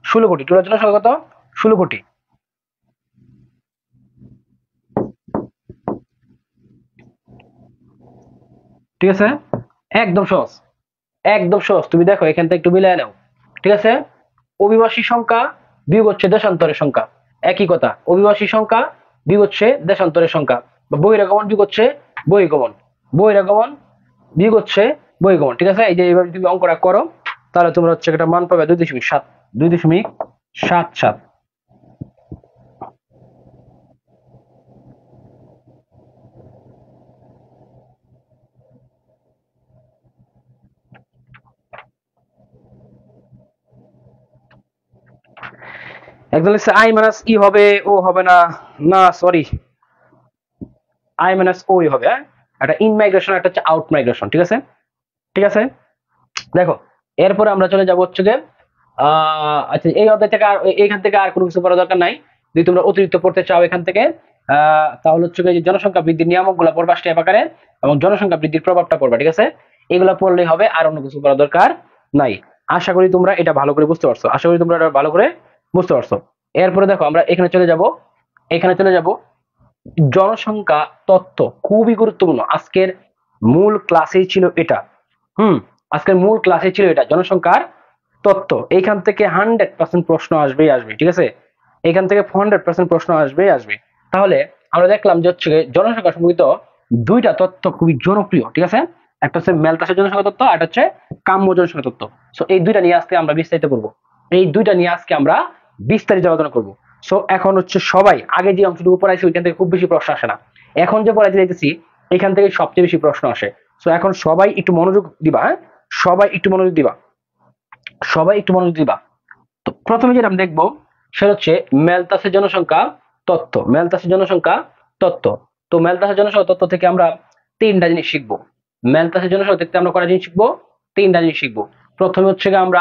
16 কোটি। টোটাল জনসংখ্যা কত? 16 কোটি, ঠিক আছে? একদম সহজ, একদম সহজ। তুমি দেখো এখান থেকে একটু মিলিয়ে নাও, ঠিক আছে? অভিবাসী সংখ্যা বিয়োগ হচ্ছে দেশান্তরের সংখ্যা, একই কথা। অভিবাসী সংখ্যা বিয়োগ হচ্ছে দেশান্তরের সংখ্যা, বা বহিরাগমন বিয়োগ হচ্ছে বহির্গমন। বহিরাগমন বিয়োগ হচ্ছে বহির্গমন, ঠিক আছে। এই যে এইভাবে তুমি অঙ্কটা করো তাহলে তোমরা হচ্ছে একটা মান পাবে 2.7, 2.77। একজন লিখছে আই মাইনাস ই হবে, ও হবে না, না সরি, আই মাইনাস ওই হবে। হ্যাঁ, একটা ইন মাইগ্রেশন, একটা হচ্ছে আউট মাইগ্রেশন, ঠিক আছে। ঠিক আছে, দেখো এরপরে আমরা চলে যাবো হচ্ছে যে আচ্ছা এই অধ্যায় থেকে আর এইখান থেকে আর কোনো কিছু পড়ার দরকার নাই। যদি তোমরা অতিরিক্ত পড়তে চাও এখান থেকে তাহলে হচ্ছে যে জনসংখ্যা বৃদ্ধির নিয়ামক গুলা পড়বা স্টেপ আকারে, এবং জনসংখ্যা বৃদ্ধির প্রভাবটা পড়বা, ঠিক আছে। এগুলা পড়লেই হবে, আর অন্য কিছু পড়ার দরকার নাই। আশা করি তোমরা এটা ভালো করে বুঝতে পারছো, আশা করি তোমরা এটা ভালো করে বুঝতে পারছো। এরপরে দেখো আমরা এখানে চলে যাব, এখানে চলে যাব জনসংখ্যা তত্ত্ব, খুবই গুরুত্বপূর্ণ। আজকের মূল ক্লাসেই ছিল এটা। আজকের মূল ক্লাসে ছিল এটা, জনসংখ্যার তত্ত্ব। এইখান থেকে 100% প্রশ্ন আসবেই আসবে, ঠিক আছে। এখান থেকে 100% প্রশ্ন আসবেই আসবে। তাহলে আমরা দেখলাম যে হচ্ছে জনসংখ্যা সম্পর্কিত দুইটা তত্ত্ব খুবই জনপ্রিয়, ঠিক আছে। একটা হচ্ছে ম্যালথাসের জনসংখ্যা তত্ত্ব, আর একটা হচ্ছে কাম্য জনসংখ্যা তত্ত্ব। সো এই দুইটা নিয়ে আজকে আমরা বিস্তারিত করব, এই দুইটা নিয়ে আজকে আমরা বিস্তারিত আলোচনা করব। সো এখন হচ্ছে সবাই আগে যে অংশটুকু পড়াইছি ওইখান থেকে খুব বেশি প্রশ্ন আসে না, এখন যে পড়াইতে যাইতেছি এখান থেকে সবচেয়ে বেশি প্রশ্ন আসে। সো এখন সবাই একটু মনোযোগ দিবা, হ্যাঁ, সবাই একটু মনোযোগ দিবা, সবাই একটু মনোযোগ দিবা। তো প্রথমে যেটা আমরা দেখবো সেটা হচ্ছে ম্যালথাসের জনসংখ্যা তত্ত্ব, ম্যালথাসের জনসংখ্যা তত্ত্ব। তো ম্যালথাসের জনসংখ্যা তত্ত্ব থেকে আমরা তিনটা জিনিস শিখবো। ম্যালথাসের জনসংখ্যা থেকে আমরা কটা জিনিস শিখবো? তিনটা জিনিস শিখবো। প্রথমে হচ্ছে আমরা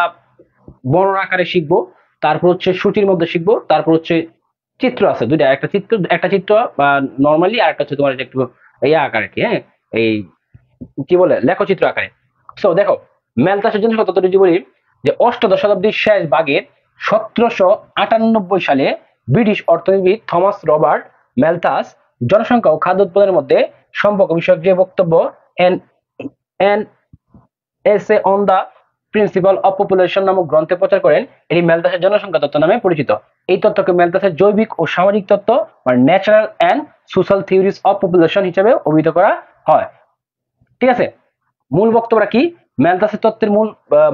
বর্ণনা আকারে শিখবো, তারপর হচ্ছে সূচির মধ্যে শিখবো, তারপর হচ্ছে চিত্র আছে দুইটা, একটা চিত্র বা নর্মালি, আর একটা হচ্ছে তোমার একটু ইয়া আকারে কি, হ্যাঁ, এই কি বলে লেখচিত্র আকারে। সো দেখো ম্যালথাসের জন্য তত্ত্বটি যদি বলি যে অষ্টাদশ শতাব্দীর শেষ ভাগের 1798 সালে ব্রিটিশ অর্থনীতিবিদ থমাস রবার্ট ম্যালথাস জনসংখ্যা ও খাদ্য উৎপাদনের মধ্যে সম্পর্ক বিষয়ক যে বক্তব্য an an essay on the principle of population নামক গ্রন্থে প্রচার করেন, এটি ম্যালথাসের জনসংখ্যা তত্ত্ব নামে পরিচিত। এই তত্ত্বকে ম্যালথাসের জৈবিক ও সামাজিক তত্ত্ব বা natural and social theories of population হিসেবে অভিহিত করা হয়, ঠিক আছে। মূল বক্তব্যটা কি? ম্যালথাসের তত্ত্বের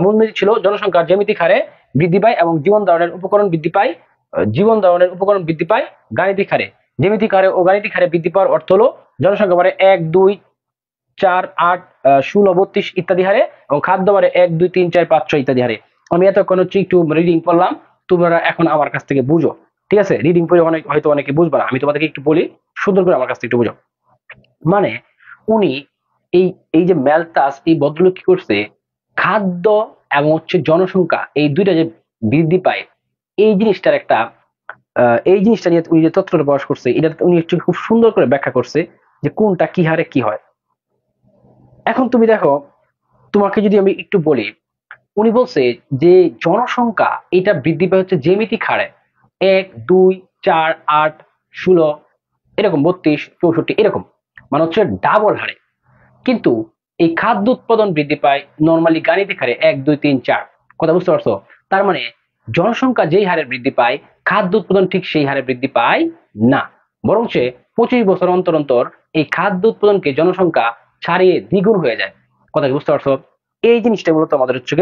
মূলনীতি ছিল জনসংখ্যার জ্যামিতিক হারে বৃদ্ধি পায় এবং জীবন ধারণের উপকরণ বৃদ্ধি পায়, জীবন ধারণের উপকরণ বৃদ্ধি পায় গাণিতিক হারে। জ্যামিতিক হারে ও গাণিতিক হারে বৃদ্ধি পাওয়ার অর্থ হলো জনসংখ্যা বাড়ে 1, 2, 4, 8, 16, 32 ইত্যাদি হারে, এবং খাদ্য বাড়ে 1, 2, 3, 4, 5, 6 ইত্যাদি হারে। আমি এতক্ষণ হচ্ছে একটু রিডিং পড়লাম, তোমরা এখন আমার কাছ থেকে বুঝো, ঠিক আছে। রিডিং পড়ে হয়তো অনেকে বুঝবা না, আমি তোমাদেরকে একটু বলি, সুন্দর করে আমার কাছ থেকে একটু বুঝো। মানে উনি এই এই যে ম্যালথাস এই ভদ্রলোক কি করছে, খাদ্য এবং হচ্ছে জনসংখ্যা এই দুইটা যে বৃদ্ধি পায় এই জিনিসটার একটা এই জিনিসটা নিয়ে উনি যে তত্ত্বটা প্রকাশ করছে, এটা উনি একটু খুব সুন্দর করে ব্যাখ্যা করছে যে কোনটা কি হারে কি হয়। এখন তুমি দেখো, তোমাকে যদি আমি একটু বলি, উনি বলছে যে জনসংখ্যা এটা বৃদ্ধি পায় হচ্ছে জ্যামিতিক হারে 1, 2, 4, 8, 16 এরকম 32, 64 এরকম, মানে হচ্ছে ডাবল হারে। কিন্তু এই খাদ্য উৎপাদন বৃদ্ধি পায় নর্মালি গাণিতিক হারে 1, 2, 3, 4। কথা বুঝতে পারছো? তার মানে জনসংখ্যা যেই হারে বৃদ্ধি পায় খাদ্য উৎপাদন ঠিক সেই হারে বৃদ্ধি পায় না, বরং 25 বছর অন্তর অন্তর এই খাদ্য উৎপাদনকে জনসংখ্যা ছাড়িয়ে দ্বিগুণ হয়ে যায়। কথা কি বুঝতে পারছো? এই জিনিসটা মূলত আমাদের হচ্ছে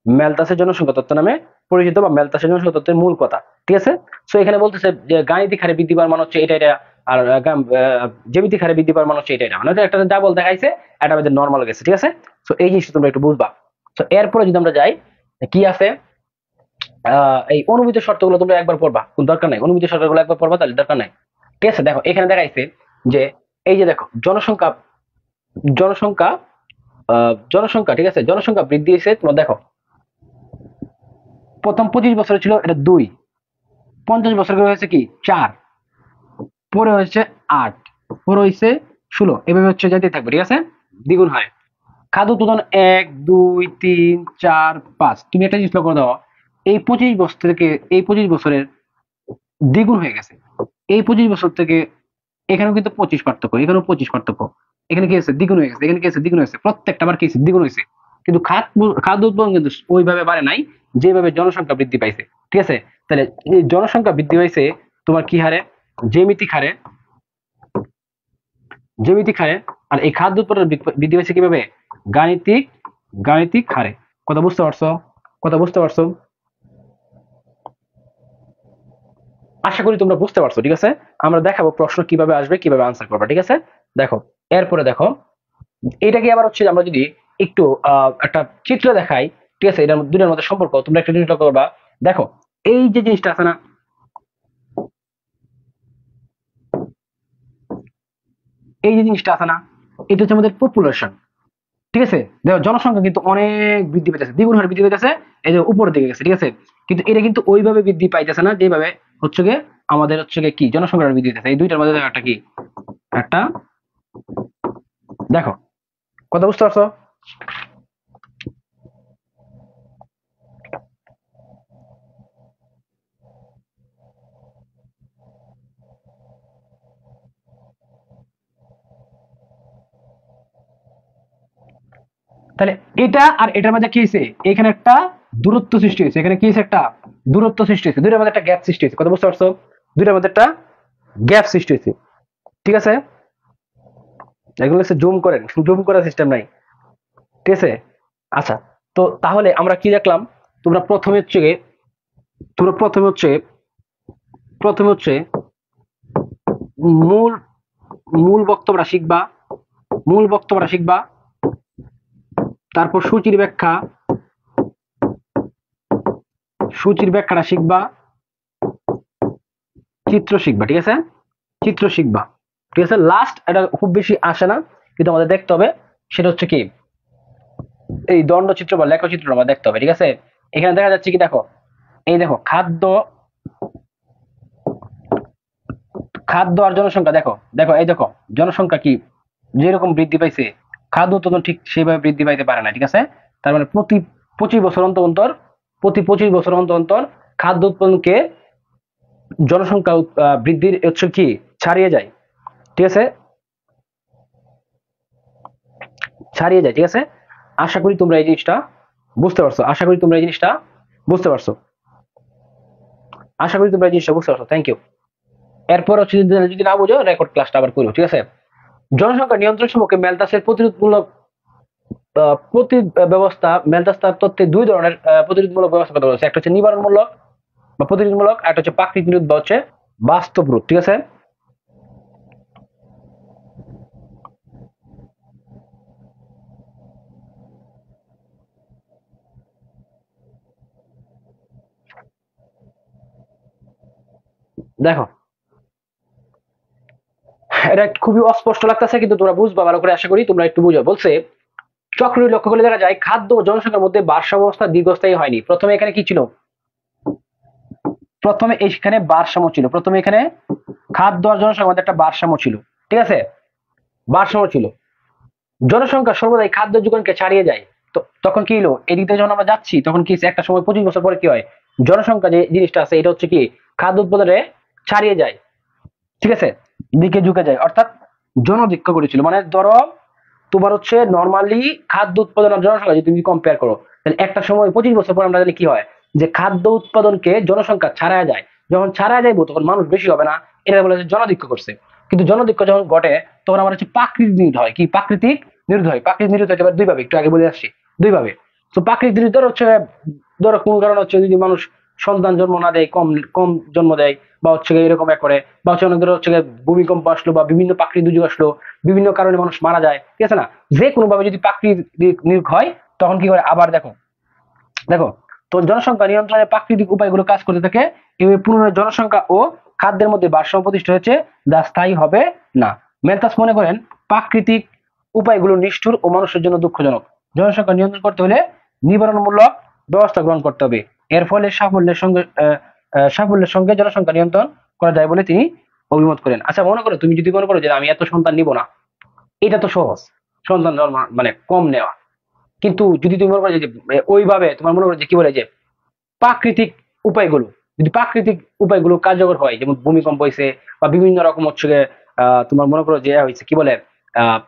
ম্যালথাসের জনসংখ্যা তত্ত্ব নামে পরিচিত, বা ম্যালথাসের জনসংখ্যা তত্ত্বের মূল কথা, ঠিক আছে। সো এখানে বলতেছে যে গাণিতিক হারে বৃদ্ধি পাওয়ার মান হচ্ছে এটা এটা, আর জ্যামিতিক হারে বৃদ্ধি পাওয়ার মান হচ্ছে এটা এটা, মানে একটা ডাবল দেখাইছে, এটা আমাদের নর্মাল গেছে, ঠিক আছে। সো এই জিনিসটা তোমরা একটু বুঝবা। সো এরপরে যদি আমরা যাই, কি আছে এই অনুমিত শর্তগুলো তোমরা একবার পড়বা, কোন দরকার নাই, অনুমিত শর্তগুলো একবার পড়বা, তাহলে দরকার নাই, ঠিক আছে। দেখো এখানে দেখাইছে যে এই যে দেখো জনসংখ্যা জনসংখ্যা জনসংখ্যা, ঠিক আছে, জনসংখ্যা বৃদ্ধি হয়েছে, তোমরা দেখো প্রথম 25 বছরে ছিল এটা 2, 50 বছর করে হয়েছে কি 4, পরে হয়েছে 8, পরে হয়েছে 16, এভাবে হচ্ছে যাইতে থাকবে, ঠিক আছে, দ্বিগুণ হয়। খাদ্য উৎপাদন 1, 2, 3, 4, 5। তুমি একটা জিনিস লক্ষ্য করে দাও, এই 25 বছর থেকে এই 25 বছরের দ্বিগুণ হয়ে গেছে। এই 25 বছর থেকে এখানেও কিন্তু 25 পার্থক্য, এখানেও 25 পার্থক্য, এখানে কি হয়েছে দ্বিগুণ হয়ে গেছে, এখানে কি হয়েছে দ্বিগুণ হয়েছে, প্রত্যেকটা বার কি হয়েছে দ্বিগুণ হয়েছে। কিন্তু খাদ্য উৎপাদন কিন্তু ওইভাবে বাড়ে নাই যেভাবে জনসংখ্যা বৃদ্ধি পাইছে, ঠিক আছে। তাহলে এই জনসংখ্যা বৃদ্ধি হয়েছে তোমার কি হারে? জ্যামিতিক হারে, জ্যামিতিক হারে আর এই খাদ্য উৎপাদন বৃদ্ধি পেয়েছে কিভাবে? গাণিতিক গাণিতিক হারে। কথা বুঝতে পারছো? কথা বুঝতে পারছো? আশা করি তোমরা বুঝতে পারছো। ঠিক আছে, আমরা দেখাবো প্রশ্ন কিভাবে আসবে, কিভাবে আনসার করবে। ঠিক আছে, দেখো এরপরে দেখো, এটাকে আবার হচ্ছে আমরা যদি একটু একটা চিত্র দেখাই, ঠিক আছে, এটার দুটোর মধ্যে সম্পর্ক তোমরা একটা জিনিস লক্ষ্য করবা। দেখো এই যে জিনিসটা আছে না, এই যে জিনিসটা আছে না, এটা হচ্ছে আমাদের পপুলেশন। ঠিক আছে, দেখো জনসংখ্যা কিন্তু অনেক বৃদ্ধি পেতেছে, দ্বিগুণ হারে বৃদ্ধি পেতেছে, এই যে উপরের দিকে গেছে। ঠিক আছে, কিন্তু এটা কিন্তু ওইভাবে বৃদ্ধি পাইতেছে না যেভাবে হচ্ছে গিয়ে আমাদের হচ্ছে গিয়ে কি জনসংখ্যা বৃদ্ধি পেতেছে। এই দুইটার মধ্যে দেখো একটা কি, একটা, দেখো কথা বুঝতে পারছো? তাহলে এটা আর এটার মধ্যে কি হয়েছে, এখানে একটা দূরত্ব সৃষ্টি হয়েছে, এখানে কি হয়েছে, একটা দূরত্ব সৃষ্টি হয়েছে, দুইটার মধ্যে একটা গ্যাপ সৃষ্টি হয়েছে। কথা বুঝতে পারছো? দুইটার মধ্যে একটা গ্যাপ সৃষ্টি হয়েছে। ঠিক আছে, এগুলো হচ্ছে জুম করেন, জুম করার সিস্টেম নাই। ঠিক আছে, আচ্ছা, তো তাহলে আমরা কি দেখলাম, তোমরা প্রথমে হচ্ছে তোমরা প্রথমে হচ্ছে মূল মূল বক্তব্যটা শিখবা, মূল বক্তব্যটা শিখবা, তারপর সূচির ব্যাখ্যাটা শিখবা, চিত্র শিখবা। ঠিক আছে, চিত্র শিখবা। ঠিক আছে, লাস্ট এটা খুব বেশি আসে না, কিন্তু আমাদের দেখতে হবে, সেটা হচ্ছে কি এই দণ্ডচিত্র বা লেখচিত্র আমাদের দেখতে হবে। ঠিক আছে, এখানে দেখা যাচ্ছে কি, দেখো এই দেখো খাদ্য আর জনসংখ্যা, দেখো দেখো এই দেখো জনসংখ্যা কি যেরকম বৃদ্ধি পাইছে, খাদ্য উৎপাদন ঠিক সেইভাবে বৃদ্ধি পাইতে পারে না। ঠিক আছে, তার মানে প্রতি 25 বছর অন্তর অন্তর, প্রতি 25 বছর অন্তর অন্তর খাদ্য উৎপাদনকে জনসংখ্যা বৃদ্ধির হচ্ছে কি ছাড়িয়ে যায়। ঠিক আছে, ছাড়িয়ে যায়। ঠিক আছে, আশা করি তোমরা এই জিনিসটা বুঝতে পারছো, আশা করি তোমরা এই জিনিসটা বুঝতে পারছো, আশা করি তোমরা এই জিনিসটা বুঝতে পারছো। Thank you. এরপর হচ্ছে যদি না বুঝো রেকর্ড ক্লাসটা আবার করো। ঠিক আছে, জনসংখ্যা নিয়ন্ত্রণ সম্পর্কে ম্যালথাসের প্রতিরোধমূলক প্রতি ব্যবস্থা, ম্যালথাস তার তত্ত্বে দুই ধরনের প্রতিরোধমূলক ব্যবস্থা কথা বলেছে, একটা হচ্ছে নিবারণমূলক বা প্রতিরোধমূলক, একটা হচ্ছে প্রাকৃতিক বিরোধ বা হচ্ছে বাস্তব রোধ। ঠিক আছে, দেখো এটা খুবই অস্পষ্ট লাগতেছে, কিন্তু তোমরা বুঝবা ভালো করে, আশা করি তোমরা একটু বুঝো। বলছে চক্রটি লক্ষ্য করলে দেখা যায় খাদ্য ও জনসংখ্যার মধ্যে ভারসাম্য অবস্থা দীর্ঘস্থায়ী হয়নি। প্রথমে এখানে কি ছিল, প্রথমে এখানে ভারসাম্য ছিল, প্রথমে এখানে খাদ্য আর জনসংখ্যার মধ্যে একটা ভারসাম্য ছিল। ঠিক আছে, ভারসাম্য ছিল, জনসংখ্যা সর্বদাই খাদ্য যোগানকে ছাড়িয়ে যায়। তো তখন কি হলো, এদিক দিয়ে যখন আমরা যাচ্ছি তখন কি একটা সময় 25 বছর পরে কি হয়, জনসংখ্যা যে জিনিসটা আছে এটা হচ্ছে কি খাদ্য উৎপাদনে ছাড়িয়ে যায়। ঠিক আছে, দিকে ঝুঁকে যায়, অর্থাৎ জনধিক্য করেছিল। মানে ধরো তোমার হচ্ছে নর্মালি খাদ্য উৎপাদন আর জনসংখ্যা যদি তুমি কম্পেয়ার করো, তাহলে একটা সময় 25 বছর পর আমরা জানি কি হয়, যে খাদ্য উৎপাদনকে জনসংখ্যা ছাড়ায় যায়, যখন ছাড়ায় যাইবো তখন মানুষ বেশি হবে না, এটা বলে যে জনধিক্য করছে। কিন্তু জনধিক্য যখন ঘটে তখন আমার হচ্ছে প্রাকৃতিক নিরোধ হয়। কি প্রাকৃতিক নিরোধ হয়? প্রাকৃতিক নিরোধ হতে পারে দুইভাবে, একটু আগে বলে আসছি, দুইভাবে। তো প্রাকৃতিক নিরোধ ধরো হচ্ছে, ধরো কোন কারণে হচ্ছে যদি মানুষ সন্তান জন্ম না দেয়, কম কম জন্ম দেয়, বা হচ্ছে এরকম এক করে, বা হচ্ছে অনেক ধরো হচ্ছে ভূমিকম্প আসলো বা বিভিন্ন প্রাকৃতিক দুর্যোগ আসলো, বিভিন্ন কারণে মানুষ মারা যায়। ঠিক আছে না, যে কোনো ভাবে যদি প্রাকৃতিক নিয়োগ হয় তখন কি করে, আবার দেখো দেখো তো জনসংখ্যা নিয়ন্ত্রণে প্রাকৃতিক উপায়গুলো কাজ করতে থাকে, এবং পুনরায় জনসংখ্যা ও খাদ্যের মধ্যে ভারসাম্য প্রতিষ্ঠা হয়েছে, যা স্থায়ী হবে না। ম্যালথাস মনে করেন প্রাকৃতিক উপায়গুলো নিষ্ঠুর ও মানুষের জন্য দুঃখজনক। জনসংখ্যা নিয়ন্ত্রণ করতে হলে নিবারণমূলক ব্যবস্থা গ্রহণ করতে হবে। এর ফলে সাফল্যের সঙ্গে জনসংখ্যা নিয়ন্ত্রণ করা যায় বলে তিনি অভিমত করেন। আচ্ছা, মনে করো তুমি যদি মনে করো যে আমি এত সন্তান নিব না, এটা তো সহজ, সন্তান জন্ম মানে কম নেওয়া। কিন্তু যদি তুমি মনে করো যে ওইভাবে তোমার মনে করো যে কি বলে যে প্রাকৃতিক উপায়গুলো, যদি প্রাকৃতিক উপায়গুলো কার্যকর হয়, যেমন ভূমিকম্প হয়েছে বা বিভিন্ন রকম হচ্ছে তোমার মনে করো যে হয়েছে কি বলে আহ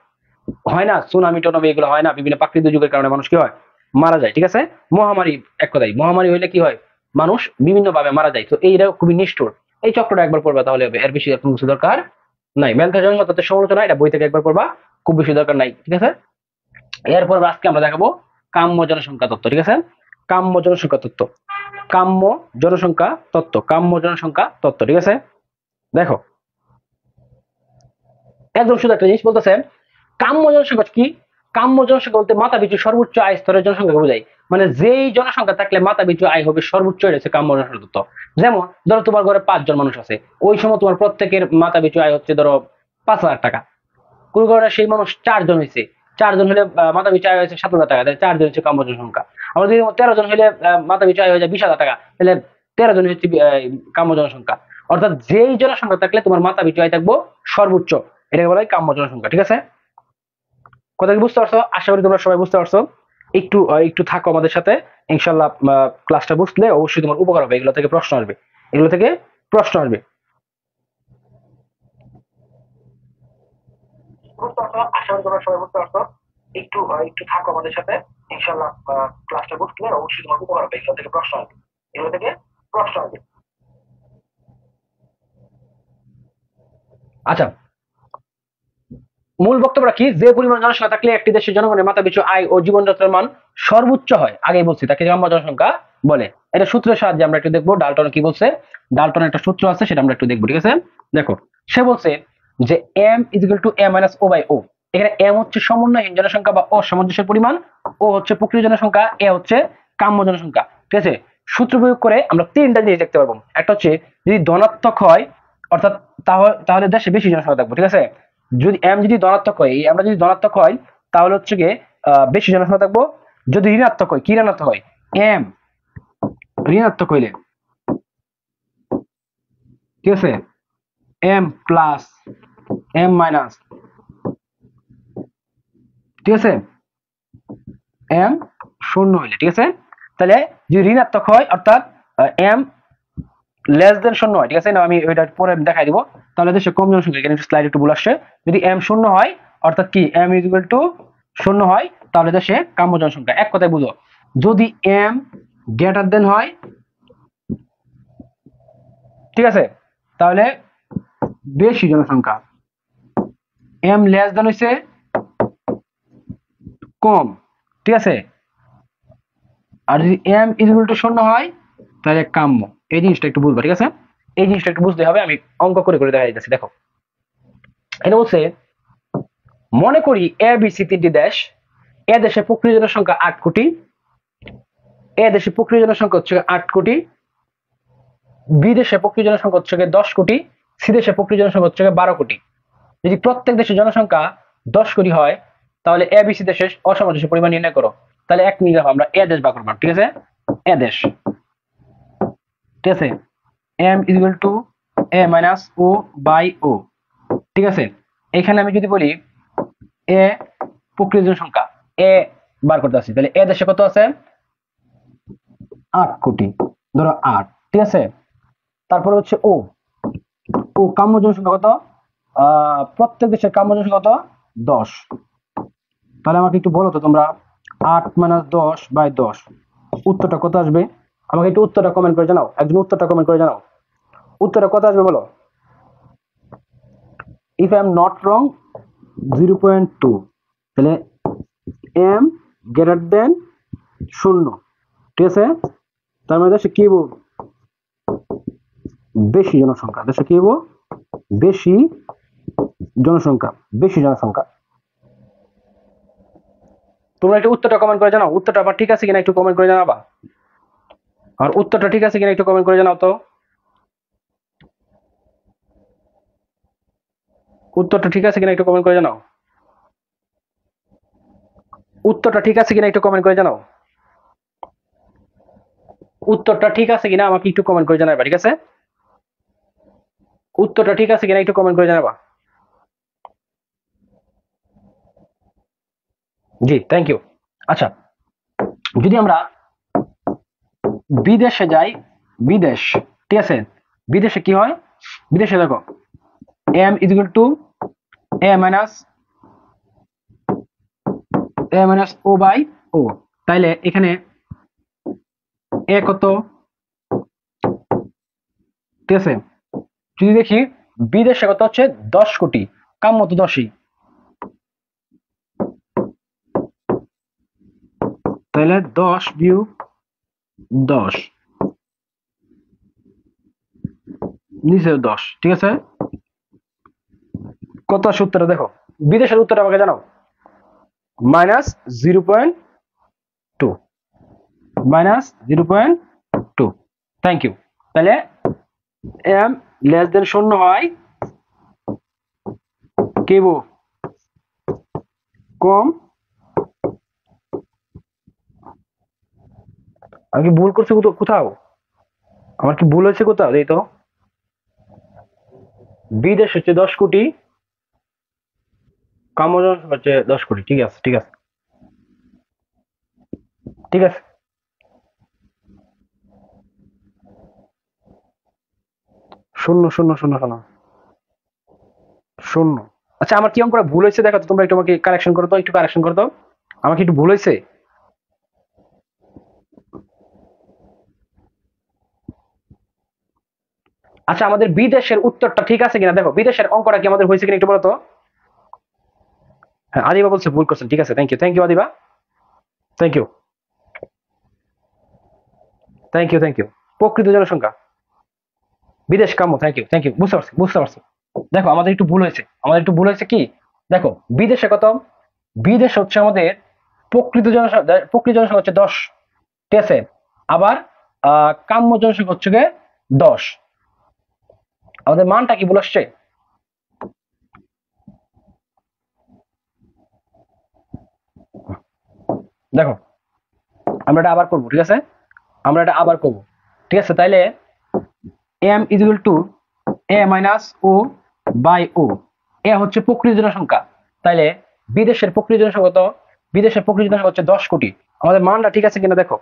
হয় না সুনামি টনামি, এগুলো হয় না, বিভিন্ন প্রাকৃতিক দুর্যোগের কারণে মানুষ কি হয়, মারা যায়। ঠিক আছে, মহামারী, এক কথাই মহামারী হইলে কি হয়, মানুষ বিভিন্ন ভাবে মারা যায়। তো এইটা খুবই নিষ্ঠুর। এই চক্রটা একবার পড়বা তাহলে হবে, এর বেশি কোনো কিছু দরকার নাই, ম্যালথস জনসংখ্যা তত্ত্বের সমালোচনা এটা বই থেকে একবার পড়বা, খুব বেশি দরকার নাই, ঠিক আছে। এরপর আজকে আমরা দেখাবো কাম্য জনসংখ্যা তত্ত্ব, ঠিক আছে। কাম্য জনসংখ্যা তত্ত্ব, কাম্য জনসংখ্যা তত্ত্ব, কাম্য জনসংখ্যা তত্ত্ব, ঠিক আছে। দেখো একদম শুধু একটা জিনিস বলতেছে, কাম্য জনসংখ্যা কি? কাম্য জনসংখ্যা বলতে মাথা পিছু সর্বোচ্চ আয় স্তরের জনসংখ্যাকে বোঝায়। মানে যেই জনসংখ্যা থাকলে মাথা পিছু আয় হবে সর্বোচ্চ, এটা হচ্ছে কাম্য জনসংখ্যা তত্ত্ব। যেমন ধরো তোমার ঘরে 5 জন মানুষ আছে, ওই সময় তোমার প্রত্যেকের মাথা পিছু আয় হচ্ছে ধরো 5,000 টাকা। কোন ঘরে সেই মানুষ 4 জন হয়েছে, 4 জন হলে মাথা পিছু আয় হয়েছে 7,000 টাকা, তাহলে 4 জন হচ্ছে কাম্য জনসংখ্যা। আমরা যদি 13 জন হলে মাথা পিছু আয় হয়ে যায় 20,000 টাকা, তাহলে 13 জন হচ্ছে কাম্য জনসংখ্যা। অর্থাৎ যেই জনসংখ্যা থাকলে তোমার মাথা পিছু আয় থাকবো সর্বোচ্চ, এটাকে বলা হয় কাম্য জনসংখ্যা, ঠিক আছে। কথা কি বুঝতে পারছো? আশা করি তোমরা সবাই বুঝতে পারছো। একটু একটু থাকো আমাদের সাথে, ইনশাল্লাহ ক্লাসটা বুঝলে অবশ্যই তোমার উপকার হবে, এগুলো থেকে প্রশ্ন আসবে, এগুলো থেকে প্রশ্ন আসবে। বুঝতে পারছো? আশা করি তোমরা সবাই বুঝতে পারছো। একটু একটু থাকো আমাদের সাথে, ইনশাল্লাহ ক্লাসটা বুঝলে অবশ্যই তোমার উপকার হবে, এগুলো থেকে প্রশ্ন আসবে, এগুলো থেকে প্রশ্ন আসবে। আচ্ছা, মূল বক্তব্যটা কি? যে পরিমাণ জনসংখ্যা থাকলে একটি দেশের জনগণের মাথাপিছু আয় ও জীবনযাত্রার মান সর্বোচ্চ হয়, আগেই বলছি, তাকে কাম্য জনসংখ্যা বলে। এটা সূত্রের সাহায্যে আমরা একটু দেখবো ডাল্টন কি বলছে। ডাল্টনের একটা সূত্র আছে, সেটা আমরা একটু দেখবো, ঠিক আছে। দেখো সে বলছে যে m equal to a minus O by O. এখানে m হচ্ছে সমন্বয়হীন জনসংখ্যা বা অসামঞ্জস্যের পরিমাণ, ও হচ্ছে প্রকৃত জনসংখ্যা, এ হচ্ছে কাম্য জনসংখ্যা, ঠিক আছে। সূত্র প্রয়োগ করে আমরা তিনটা জিনিস দেখতে পারবো। একটা হচ্ছে যদি ধনাত্মক হয়, অর্থাৎ তাহলে দেশে বেশি জনসংখ্যা থাকবে, ঠিক আছে। যদি m যদি ধনাত্মক হয়, আমরা যদি ধনাত্মক হয় তাহলে হচ্ছে গিয়ে বেশি জনসংখ্যা থাকবো। যদি ঋণাত্মক হয়, কি ঋণাত্মক হয়? m ঋণাত্মক হইলে, ঠিক আছে, m প্লাস m মাইনাস, ঠিক আছে, m শূন্য হইলে, ঠিক আছে। তাহলে যদি ঋণাত্মক হয় অর্থাৎ m লেস দেন শূন্য হয়, ঠিক আছে না, আমি ওইটা পরে দেখাই দিব। তাহলে দেশে কম জনসংখ্যা, এখানে স্লাইড একটু ভুল আসছে। যদি m শূন্য হয় অর্থাৎ কি m ইকুয়াল টু শূন্য হয়, তাহলে দেশে কাম্য জনসংখ্যা। এক কথায় বুঝো, যদি m গ্রেটার দেন হয়, ঠিক আছে, তাহলে বেশি জনসংখ্যা। m লেস দেন হইছে কম, ঠিক আছে। আর যদি m ইকুয়াল টু শূন্য হয় তাহলে কাম্য। এই জিনিসটা একটু বুঝবা, ঠিক আছে। এই জিনিসটা একটু বুঝতে হবে, আমি অঙ্ক করে করে দেখা যাচ্ছে। দেখো এটা বলছে, মনে করি এ বি সি তিনটি দেশ। এ দেশে প্রকৃত জনসংখ্যা 8 কোটি, এ দেশে প্রকৃত জনসংখ্যা হচ্ছে 8 কোটি, বি দেশে প্রকৃত জনসংখ্যা হচ্ছে 10 কোটি, সি দেশে প্রকৃত জনসংখ্যা হচ্ছে 12 কোটি। যদি প্রত্যেক দেশের জনসংখ্যা 10 কোটি হয়, তাহলে এ বি সি দেশের অসামঞ্জস্য পরিমাণ নির্ণয় করো। তাহলে 1 মিনিট দেখো, আমরা এ দেশ বা করবো, ঠিক আছে, এ দেশ, ঠিক আছে, m equal to a minus O by O, ঠিক আছে। এখানে আমি যদি বলি এ প্রকৃত জনসংখ্যা, এ বার করতে আসি, তাহলে এ দেশে কত আছে? 8 কোটি, ধরো 8, ঠিক আছে। তারপরে হচ্ছে ও, ও কাম্য জনসংখ্যা কত? প্রত্যেক দেশের কাম্য জনসংখ্যা কত? 10। তাহলে আমাকে একটু বলো তো তোমরা, 8 মাইনাস 10 বাই 10, উত্তরটা কত আসবে? আমাকে একটু উত্তরটা কমেন্ট করে জানাও, একজন উত্তরটা কমেন্ট করে জানাও, উত্তরটা কত আসবে বলো। If I am not wrong 0.2, তাহলে m গ্রেটার দেন শূন্য, ঠিক আছে। তার মানে দেশে কি হবো? বেশি জনসংখ্যা। দেশে কি হবো? বেশি জনসংখ্যা, বেশি জনসংখ্যা। তোমরা একটু উত্তরটা কমেন্ট করে জানাও, উত্তরটা আবার ঠিক আছে কিনা একটু কমেন্ট করে জানাবা। আর উত্তরটা ঠিক আছে কিনা একটু কমেন্ট করে জানাও তো। উত্তরটা ঠিক আছে কিনা একটু কমেন্ট করে জানাও। উত্তরটা ঠিক আছে কিনা একটু কমেন্ট করে জানাও। উত্তরটা ঠিক আছে কিনা আমাকে একটু কমেন্ট করে জানাবা, ঠিক আছে। উত্তরটা ঠিক আছে কিনা একটু কমেন্ট করে জানাবা। জি, থ্যাংক ইউ। আচ্ছা, যদি আমরা বিদেশে যাই, বিদেশ, ঠিক আছে, বিদেশে কি হয়? বিদেশে দেখো m equal to a minus O by O. তাইলে এখানে এ কত, ঠিক আছে। যদি দেখি বিদেশে কত হচ্ছে 10 কোটি, কাম্য তো 10ই, তাহলে 10 - 10, নিচে 10, ঠিক আছে। কত আসে উত্তরটা দেখো, বিদেশের উত্তরটা আমাকে জানাও। -0.2, -0.2, থ্যাংক ইউ। তাহলে m লেস দেন 0 হয় কি বো, কম। আমি কি ভুল করছি কোথাও? আমার কি ভুল হয়েছে কোথাও? এই তো বিদেশ হচ্ছে 10 কোটি, কাম্য জনসংখ্যা হচ্ছে 10 কোটি, ঠিক আছে ঠিক আছে ঠিক আছে। শূন্য শূন্য শূন্য শূন্য শূন্য। আচ্ছা আমার কি অঙ্কটা ভুল হয়েছে দেখো তো, তোমরা একটু আমাকে কারেকশন করো তো, একটু কারেকশন করো তো, আমাকে একটু ভুল হয়েছে। আচ্ছা আমাদের বিদেশের উত্তরটা ঠিক আছে কিনা দেখো, বিদেশের অঙ্কটা কি আমাদের হয়েছে কিনা একটু বলো তো। হ্যাঁ আদিবা বলছে ভুল করছেন, ঠিক আছে, thank you, thank you Adiba, thank you, thank you, thank you. প্রকৃত জনসংখ্যা, বিদেশ কাম্য, থ্যাংক ইউ, থ্যাংক ইউ, বুঝতে পারছি বুঝতে পারছি। দেখো আমাদের একটু ভুল হয়েছে, আমাদের একটু ভুল হয়েছে কি, দেখো বিদেশে কত, বিদেশ হচ্ছে আমাদের প্রকৃত জনসংখ্যা, প্রকৃত জনসংখ্যা হচ্ছে 10, ঠিক আছে। আবার কাম্য জনসংখ্যা হচ্ছে গিয়ে 10, আমাদের মানটা কি ভুল আসছে? দেখো আমরা এটা আবার করবো, ঠিক আছে, আমরা এটা আবার করবো, ঠিক আছে। তাইলে m equal to a minus O by O, a হচ্ছে প্রকৃত জনসংখ্যা, তাইলে বিদেশের প্রকৃত জনসংখ্যা কত, বিদেশের প্রকৃত জনসংখ্যা হচ্ছে 10 কোটি, আমাদের মানটা ঠিক আছে কিনা দেখো।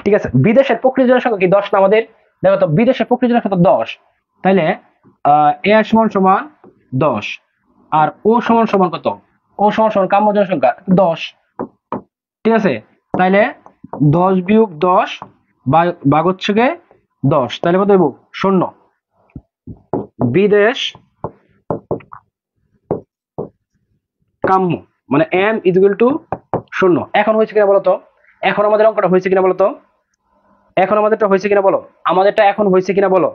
ঠিক আছে, বিদেশের প্রকৃত জনসংখ্যা কি 10 না আমাদের, দেখো তো বিদেশের প্রকৃত জনসংখ্যা তো 10, তাইলে এ সমান সমান 10, আর ও সমান সমান কত, ও সমান সমান কাম্য জনসংখ্যা 10, ঠিক আছে। তাইলে 10 - 10 ভাগ হচ্ছে গিয়ে 10, তাহলে কত দেবো 0। বিদেশ কাম্য মানে m ইকুয়াল টু 0, এখন হয়েছে কিনা বলতো, এখন আমাদের অঙ্কটা হয়েছে কিনা বলতো, এখন আমাদেরটা হয়েছে কিনা বলো, আমাদেরটা এখন হয়েছে কিনা বলো,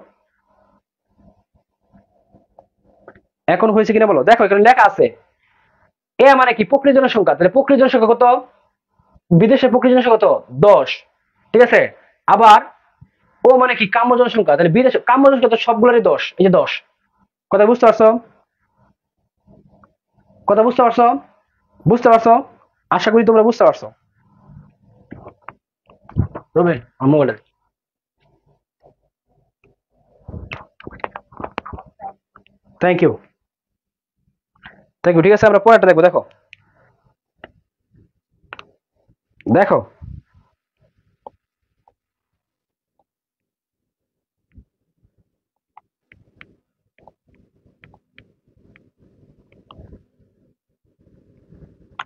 এখন হয়েছে কিনা বলো। দেখো এখানে লেখা আছে এ মানে কি প্রকৃত জনসংখ্যা, তাহলে প্রকৃত জনসংখ্যা কত, বিদেশের প্রকৃত জনসংখ্যা কত 10, ঠিক আছে। আবার ও মানে কি কাম্য জনসংখ্যা, তাহলে বিদেশ কাম্য জনসংখ্যা তো সবগুলোরই 10, এই যে 10, কথা বুঝতে পারছো, কথা বুঝতে পারছো, বুঝতে পারছো, আশা করি তোমরা বুঝতে পারছো। রবিন আমার মোবাইলে, থ্যাংক ইউ, থ্যাংক ইউ, ঠিক আছে আমরা পরেরটা দেখবো। দেখো দেখো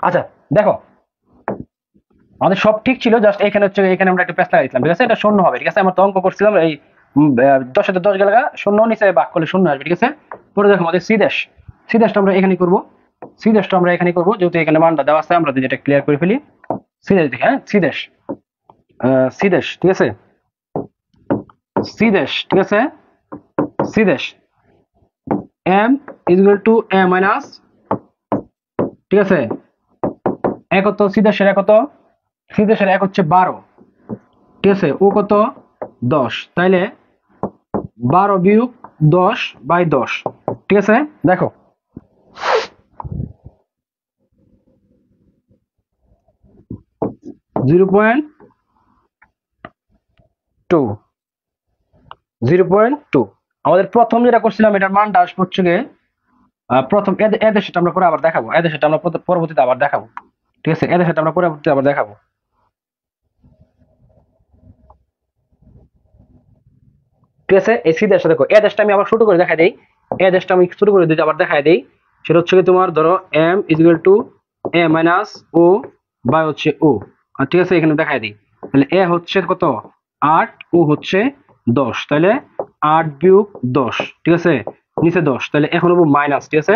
আচ্ছা দেখো আমাদের সব ঠিক ছিল, জাস্ট এখানে হচ্ছে এখানে আমরা একটা প্যাচ লাগাইছিলাম, ঠিক আছে, এটা শূন্য হবে, ঠিক আছে, আমরা তো অঙ্ক করছিলাম এই 10 গেলে শূন্য, নিচে ভাগ করলে শূন্য আসবে, ঠিক আছে। পরে দেখো আমাদের সিদেশ, সিদেশটা আমরা এখানে করবো, সিদেশটা আমরা এখানে করবো, যেহেতু এখানে মানটা দেওয়া আছে আমরা যেটা ক্লিয়ার করে ফেলি। সিদেশ দেখে, হ্যাঁ সিদেশ, সিদেশ, ঠিক আছে, সিদেশ, ঠিক আছে, সিদেশ m equal to a minus, ঠিক আছে, এক কত সিদেশের, এক কত সিদেশের, এক হচ্ছে 12, ঠিক আছে, ও কত 10, তাইলে 12 - 10/10, ঠিক আছে। দেখো 0.2, 0.2, আমাদের প্রথম যেটা করছিলাম এটার মানটা আসবে হচ্ছে গিয়ে প্রথম এদের সেটা আমরা পরে আবার দেখাবো, এদের সেটা আমরা পরবর্তীতে আবার দেখাবো, ঠিক আছে, এদের সেটা আমরা পরবর্তীতে আবার দেখাবো, ঠিক আছে। এই সি দেশটা দেখো, এ দেশটা আমি আবার ছোট করে দেখাই দিই, এ দেশটা আমি ছোট করে দিতে আবার দেখাই দিই, সেটা হচ্ছে কি তোমার ধরো m equal to A minus O by হচ্ছে ও। আর ঠিক আছে, এখানে দেখাই দিই। তাহলে এ হচ্ছে কত 8, ও হচ্ছে 10, তাহলে 8 বিয়োগ 10, ঠিক আছে, নিচে 10, তাহলে এখন হবো মাইনাস, ঠিক আছে,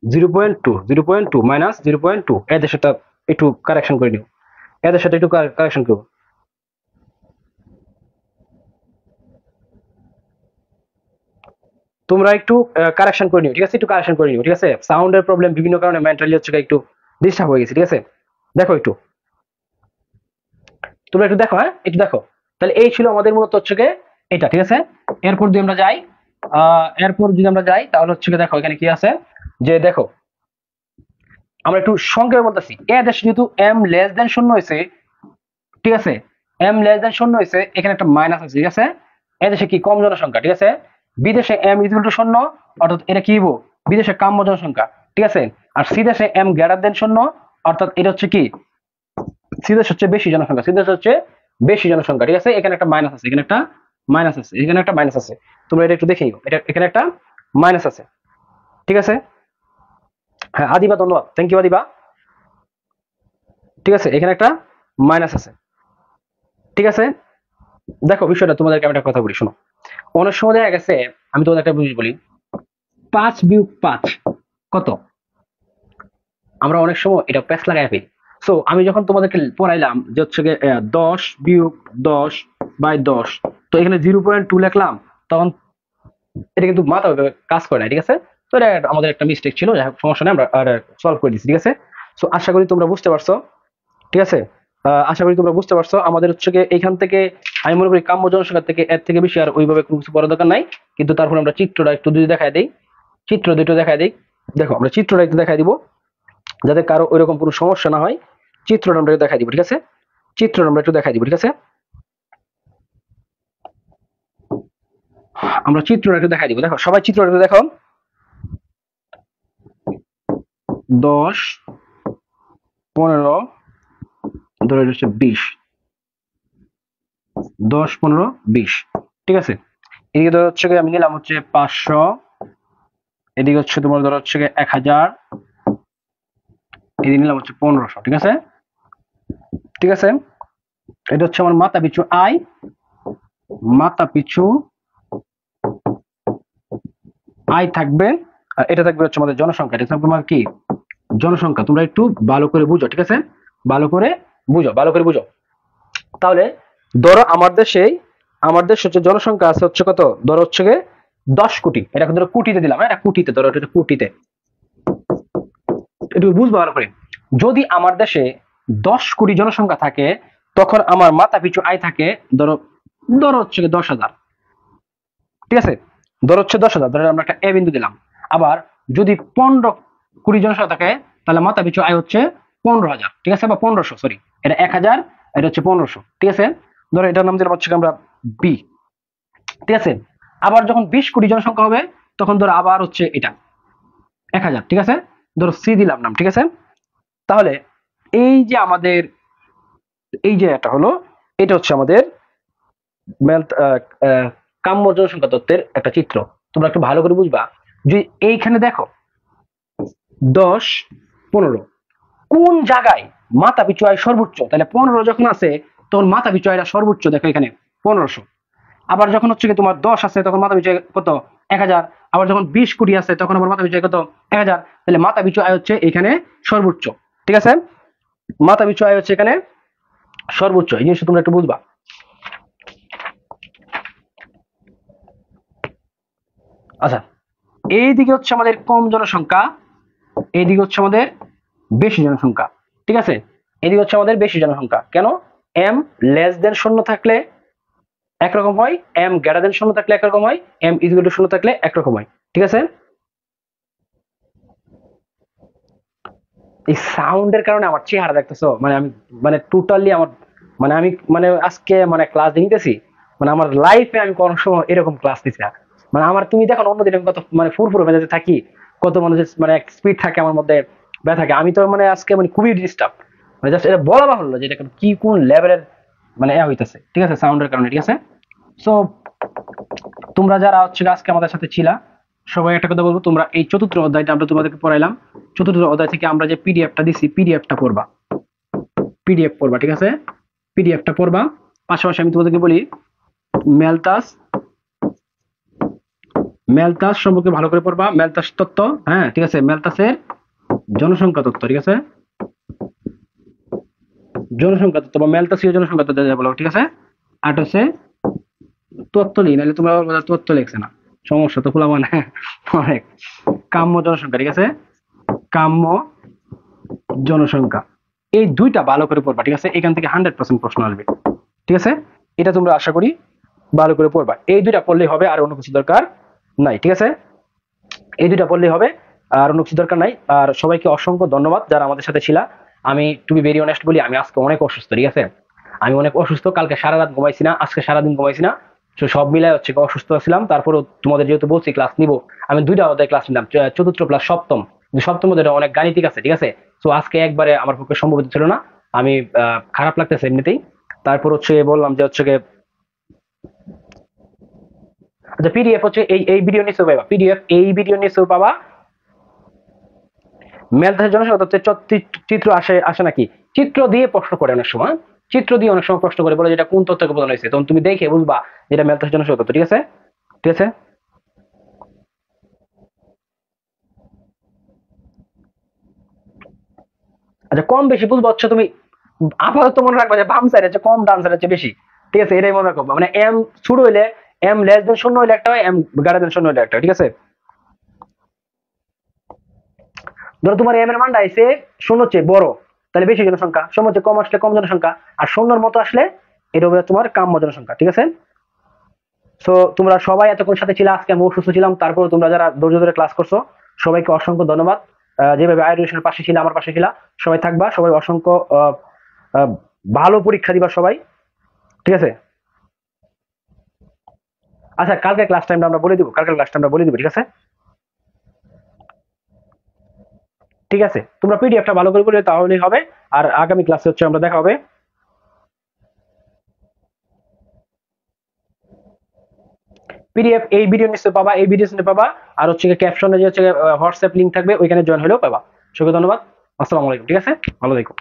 0.2 মাইনাস 0.2। এদের সাথে একটু কারেকশন করে নিও, এদের সাথে একটু কারেকশন করবো। তোমরা একটু কারেকশন করে নিও, ঠিক আছে, একটু কারেকশন করে নিও, ঠিক আছে, সাউন্ডের প্রবলেম বিভিন্ন কারণে মেন্টালি হচ্ছে একটু ডিস্টার্ব হয়ে গেছে, ঠিক আছে। দেখো একটু, তোমরা একটু দেখো, হ্যাঁ একটু দেখো। তাহলে এই ছিল আমাদের মূলত হচ্ছে গিয়ে এটা, ঠিক আছে। এরপর যদি আমরা যাই, এরপর যদি আমরা যাই তাহলে হচ্ছে গিয়ে দেখো এখানে কি আছে, যে দেখো আমরা একটু সংক্ষেপে বলতেছি। এ দেশে যেহেতু এম লেস দেন শূন্য হয়েছে, ঠিক আছে, এম লেস দেন শূন্য হয়েছে, এখানে একটা মাইনাস আছে, ঠিক আছে। এ দেশে কি কম জনসংখ্যা, ঠিক আছে, বিদেশে এম ইকুয়াল টু শূন্য, অর্থাৎ এটা কি হবো বিদেশে কাম্য জনসংখ্যা, ঠিক আছে। আর সি দেশে এম গ্রেটার দেন শূন্য, অর্থাৎ এটা হচ্ছে কি সি দেশ হচ্ছে বেশি জনসংখ্যা, সি দেশ হচ্ছে বেশি জনসংখ্যা, ঠিক আছে। এখানে একটা মাইনাস আছে, এখানে একটা মাইনাস আছে, এখানে একটা মাইনাস আছে, তোমরা এটা একটু দেখে নিও, এটা এখানে একটা মাইনাস আছে, ঠিক আছে। হ্যাঁ আদিবা, ধন্যবাদ, থ্যাংক ইউ আদিবা, ঠিক আছে, এখানে একটা মাইনাস আছে, ঠিক আছে। দেখো বিষয়টা তোমাদেরকে আমি একটা কথা বলি, শোনো। অনেক সময় দেখা গেছে, আমি তোমাদের একটা জিনিস বলি, 5 বিয়োগ 5 কত, আমরা অনেক সময় এটা প্যাচ লাগাই ফেলি। সো আমি যখন তোমাদেরকে পড়াইলাম যে হচ্ছে গিয়ে 10 বিয়োগ 10 বাই 10, তো এখানে 0.2 লিখলাম, তখন এটা কিন্তু মাথা কাজ করে না, ঠিক আছে। তো এটা আমাদের একটা মিস্টেক ছিল, যাই হোক সমস্যা নেই, আমরা সলভ করে দিচ্ছি, ঠিক আছে। সো আশা করি তোমরা বুঝতে পারছো, ঠিক আছে। আশা করি তোমরা বুঝতে পারছো। আমাদের হচ্ছে গিয়ে এইখান থেকে আমি মনে করি কাম্য জনসংখ্যা থেকে এর থেকে বেশি আর ওইভাবে কোনো কিছু করার দরকার নাই। কিন্তু তারপর আমরা চিত্রটা একটু যদি দেখায় দিই, চিত্র দুটো দেখায় দিই। দেখো আমরা চিত্রটা একটু দেখায় দিব, যাতে কারো ওইরকম কোনো সমস্যা না হয়। চিত্রটা আমরা একটু দেখাই দিব, ঠিক আছে, চিত্রটা আমরা একটু দেখাই দিব, ঠিক আছে। আমরা চিত্রটা একটু দেখাই দিব, দেখো সবাই চিত্রটা একটু দেখো। 10, 15, ধরে হচ্ছে 20, 10, 15, 20, ঠিক আছে। এদিকে ধরো হচ্ছে গিয়ে আমি নিলাম হচ্ছে 500, এদিকে হচ্ছে তোমার ধরো হচ্ছে গিয়ে 1000, এদিকে নিলাম হচ্ছে 1500, ঠিক আছে, ঠিক আছে। এটা হচ্ছে আমার মাথা পিছু আয়, মাথা পিছু আয় থাকবে। আর এটা থাকবে হচ্ছে আমাদের জনসংখ্যা, এটা থাকবে আমার কি জনসংখ্যা। তোমরা একটু ভালো করে বুঝো, ঠিক আছে, ভালো করে বুঝো, ভালো করে বুঝো। তাহলে ধরো আমার দেশ হচ্ছে জনসংখ্যা আছে হচ্ছে কত, ধরো হচ্ছে গিয়ে 10 কোটি, এটা ধরো কোটিতে দিলাম, হ্যাঁ এটা কোটিতে, ধরো এটা কোটিতে, একটু বুঝবো ভালো করে। যদি আমার দেশে 10 কোটি জনসংখ্যা থাকে, তখন আমার মাথা পিছু আয় থাকে ধরো, ধরো হচ্ছে 10,000, ঠিক আছে, ধরো হচ্ছে 10,000, ধরো আমরা একটা এ বিন্দু দিলাম। আবার যদি 15 কোটি জনসংখ্যা থাকে, তাহলে মাথা পিছু আয় হচ্ছে 15,000, ঠিক আছে, বা 1500, সরি, এটা 1000, এটা হচ্ছে 1500, ঠিক আছে। ধরো এটার নাম দিলাম হচ্ছে আমরা বি, ঠিক আছে। আবার যখন 20 কোটি জনসংখ্যা হবে, তখন ধরো আবার হচ্ছে এটা 1000, ঠিক আছে, ধরো সি দিলাম নাম, ঠিক আছে। তাহলে এই যে আমাদের এই যে এটা হলো, এটা হচ্ছে আমাদের কাম্য জনসংখ্যা তত্ত্বের একটা চিত্র। তোমরা একটু ভালো করে বুঝবা। যে এইখানে দেখো 10, 15 কোন জায়গায় মাথা পিছু আয় সর্বোচ্চ, তাহলে 15 যখন আছে তখন মাথা পিছু আয়টা সর্বোচ্চ, দেখো এখানে 1500। আবার যখন হচ্ছে কি তোমার 10 আছে তখন মাথা পিছু আয় কত 1000। আবার যখন 20 কোটি আছে তখন আবার মাথা পিছু আয় কত 1000। তাহলে মাথা পিছু আয় হচ্ছে এখানে সর্বোচ্চ, ঠিক আছে, মাথা পিছু আয় হচ্ছে এখানে সর্বোচ্চ। এই জিনিসটা তোমরা একটু বুঝবা। আচ্ছা, এইদিকে হচ্ছে আমাদের কম জনসংখ্যা, এইদিকে হচ্ছে আমাদের বেশি জনসংখ্যা, ঠিক আছে। এদিকে হচ্ছে আমাদের বেশি জনসংখ্যা, কেন, এম লেস দেন শূন্য থাকলে একরকম হয়, এম গ্রেটার দেন শূন্য থাকলে একরকম হয়, এম ইকুয়াল টু শূন্য থাকলে একরকম হয়, ঠিক আছে। এই সাউন্ডের কারণে আমার চেহারা দেখতেছো, মানে আমি মানে টোটালি আমার মানে আমি মানে আজকে মানে ক্লাস নিতেছি, মানে আমার লাইফে আমি কোনো সময় এরকম ক্লাস নিছি না। মানে আমার তুমি দেখো অন্যদিন আমি কত মানে ফুরফুরে মেজাজে থাকি, কত মানুষের মানে স্পিড থাকে আমার মধ্যে, ব্যথা থাকে। আমি তো মানে আজকে মানে খুবই ডিস্টার্ব, মানে জাস্ট এটা বলা বাহুল্য যে এটা কি কোন লেভেলের মানে হইতেছে, ঠিক আছে, সাউন্ডের কারণে, ঠিক আছে। সো তোমরা যারা হচ্ছে আজকে আমাদের সাথে ছিলা, সবাই একটা কথা বলবো, তোমরা এই চতুর্থ অধ্যায়টা আমরা তোমাদেরকে পড়াইলাম, চতুর্থ অধ্যায় থেকে আমরা যে পিডিএফটা দিছি পিডিএফটা পড়বা, পিডিএফ পড়বা, ঠিক আছে? পিডিএফটা পড়বা। পাশাপাশি আমি তোমাদেরকে বলি ম্যালথাস, ম্যালথাস সম্পর্কে ভালো করে পড়বা, ম্যালথাস তত্ত্ব, হ্যাঁ ঠিক আছে, ম্যালথাসের জনসংখ্যা তত্ত্ব, ঠিক আছে, জনসংখ্যা তত্ত্ব বা ম্যালথাসীয় জনসংখ্যা তত্ত্ব যা বলো, ঠিক আছে। আর হচ্ছে তত্ত্ব লিখ, নাহলে তোমরা বলবা তত্ত্ব লিখছে না, সমস্যা তো খোলা মানে অনেক। কাম্য জনসংখ্যা, ঠিক আছে, কাম্য জনসংখ্যা, এই দুইটা ভালো করে পড়বা, ঠিক আছে, এখান থেকে 100% প্রশ্ন আসবে, ঠিক আছে। এটা তোমরা আশা করি ভালো করে পড়বা, এই দুইটা পড়লেই হবে, আর অন্য কিছু দরকার নাই, ঠিক আছে, এই দুইটা পড়লেই হবে, আর অন্য কিছু দরকার নাই। আর সবাইকে অসংখ্য ধন্যবাদ যারা আমাদের সাথে ছিল। আমি টু বি ভেরি অনেস্ট বলি, আমি আজকে অনেক অসুস্থ, ঠিক আছে, আমি অনেক অসুস্থ, কালকে সারা রাত ঘুমাইছি না, আজকে সারাদিন ঘুমাইছি না, তো সব মিলাই হচ্ছে অসুস্থ ছিলাম। তারপরও তোমাদের যেহেতু বলছি ক্লাস নিব, আমি দুইটা অধ্যায় ক্লাস নিলাম, চতুর্থ প্লাস সপ্তম, সপ্তম অধ্যায়টা অনেক গাণিতিক আছে, ঠিক আছে। তো আজকে একবারে আমার পক্ষে সম্ভব ছিল না, আমি খারাপ লাগতেছে এমনিতেই। তারপর হচ্ছে বললাম যে হচ্ছে গিয়ে, আচ্ছা পিডিএফ হচ্ছে এই ভিডিও নিচেও পাবা, পিডিএফ এই ভিডিও নিচেও পাবা। ম্যালথাসের জনসংখ্যা তত্ত্বের চিত্র আসে আসে নাকি, চিত্র দিয়ে প্রশ্ন করে অনেক সময়, চিত্র দিয়ে অনেক সময় প্রশ্ন করে, বলে যেটা কোন তথ্যকে বোঝানো হয়েছে, তখন তুমি দেখে বুঝবা যেটা ম্যালথাসের জনসংখ্যা তত্ত্ব, ঠিক আছে, ঠিক আছে। আচ্ছা কম বেশি বুঝবো হচ্ছে তুমি আপাতত মনে রাখবা যে বাম সাইড হচ্ছে কম, ডান সাইড হচ্ছে বেশি, ঠিক আছে, এটাই মনে রাখবা। মানে এম শুরু হইলে, এম লেস দেন শূন্য হইলে একটা হয়, এম গ্রেটার দেন শূন্য হইলে একটা হয়, ঠিক আছে। ধরো তোমার এম এর মানটা আইছে শূন্য হচ্ছে বড়, তাহলে বেশি জনসংখ্যা, শূন্য হচ্ছে কম আসলে কম জনসংখ্যা, আর শূন্যর মতো আসলে এটা হবে তোমার কাম্য জনসংখ্যা, ঠিক আছে। সো তোমরা সবাই এতক্ষণ সাথে ছিল, আজকে আমি অসুস্থ ছিলাম, তারপর তোমরা যারা ধৈর্য ধরে ক্লাস করছো সবাইকে অসংখ্য ধন্যবাদ। যেভাবে আয়োজনের পাশে ছিল, আমার পাশে ছিল, সবাই থাকবা, সবাই অসংখ্য আহ, ভালো পরীক্ষা দিবা সবাই, ঠিক আছে। আচ্ছা কালকে ক্লাস টাইমটা আমরা বলে দিব, কালকে ক্লাস টাইমটা বলে দিব, ঠিক আছে, ঠিক আছে। তোমরা পিডিএফটা ভালো করে পড়লে তাহলেই হবে। আর আগামী ক্লাসে হচ্ছে আমরা দেখা হবে। পিডিএফ এই ভিডিও নিচে পাবা, এই ভিডিও নিচে পাবা, আর হচ্ছে ক্যাপশনে যে হচ্ছে হোয়াটসঅ্যাপ লিংক থাকবে, ওইখানে জয়েন হলেও পাবা। সবাইকে ধন্যবাদ, আসসালামু আলাইকুম, ঠিক আছে, ভালো থেকো।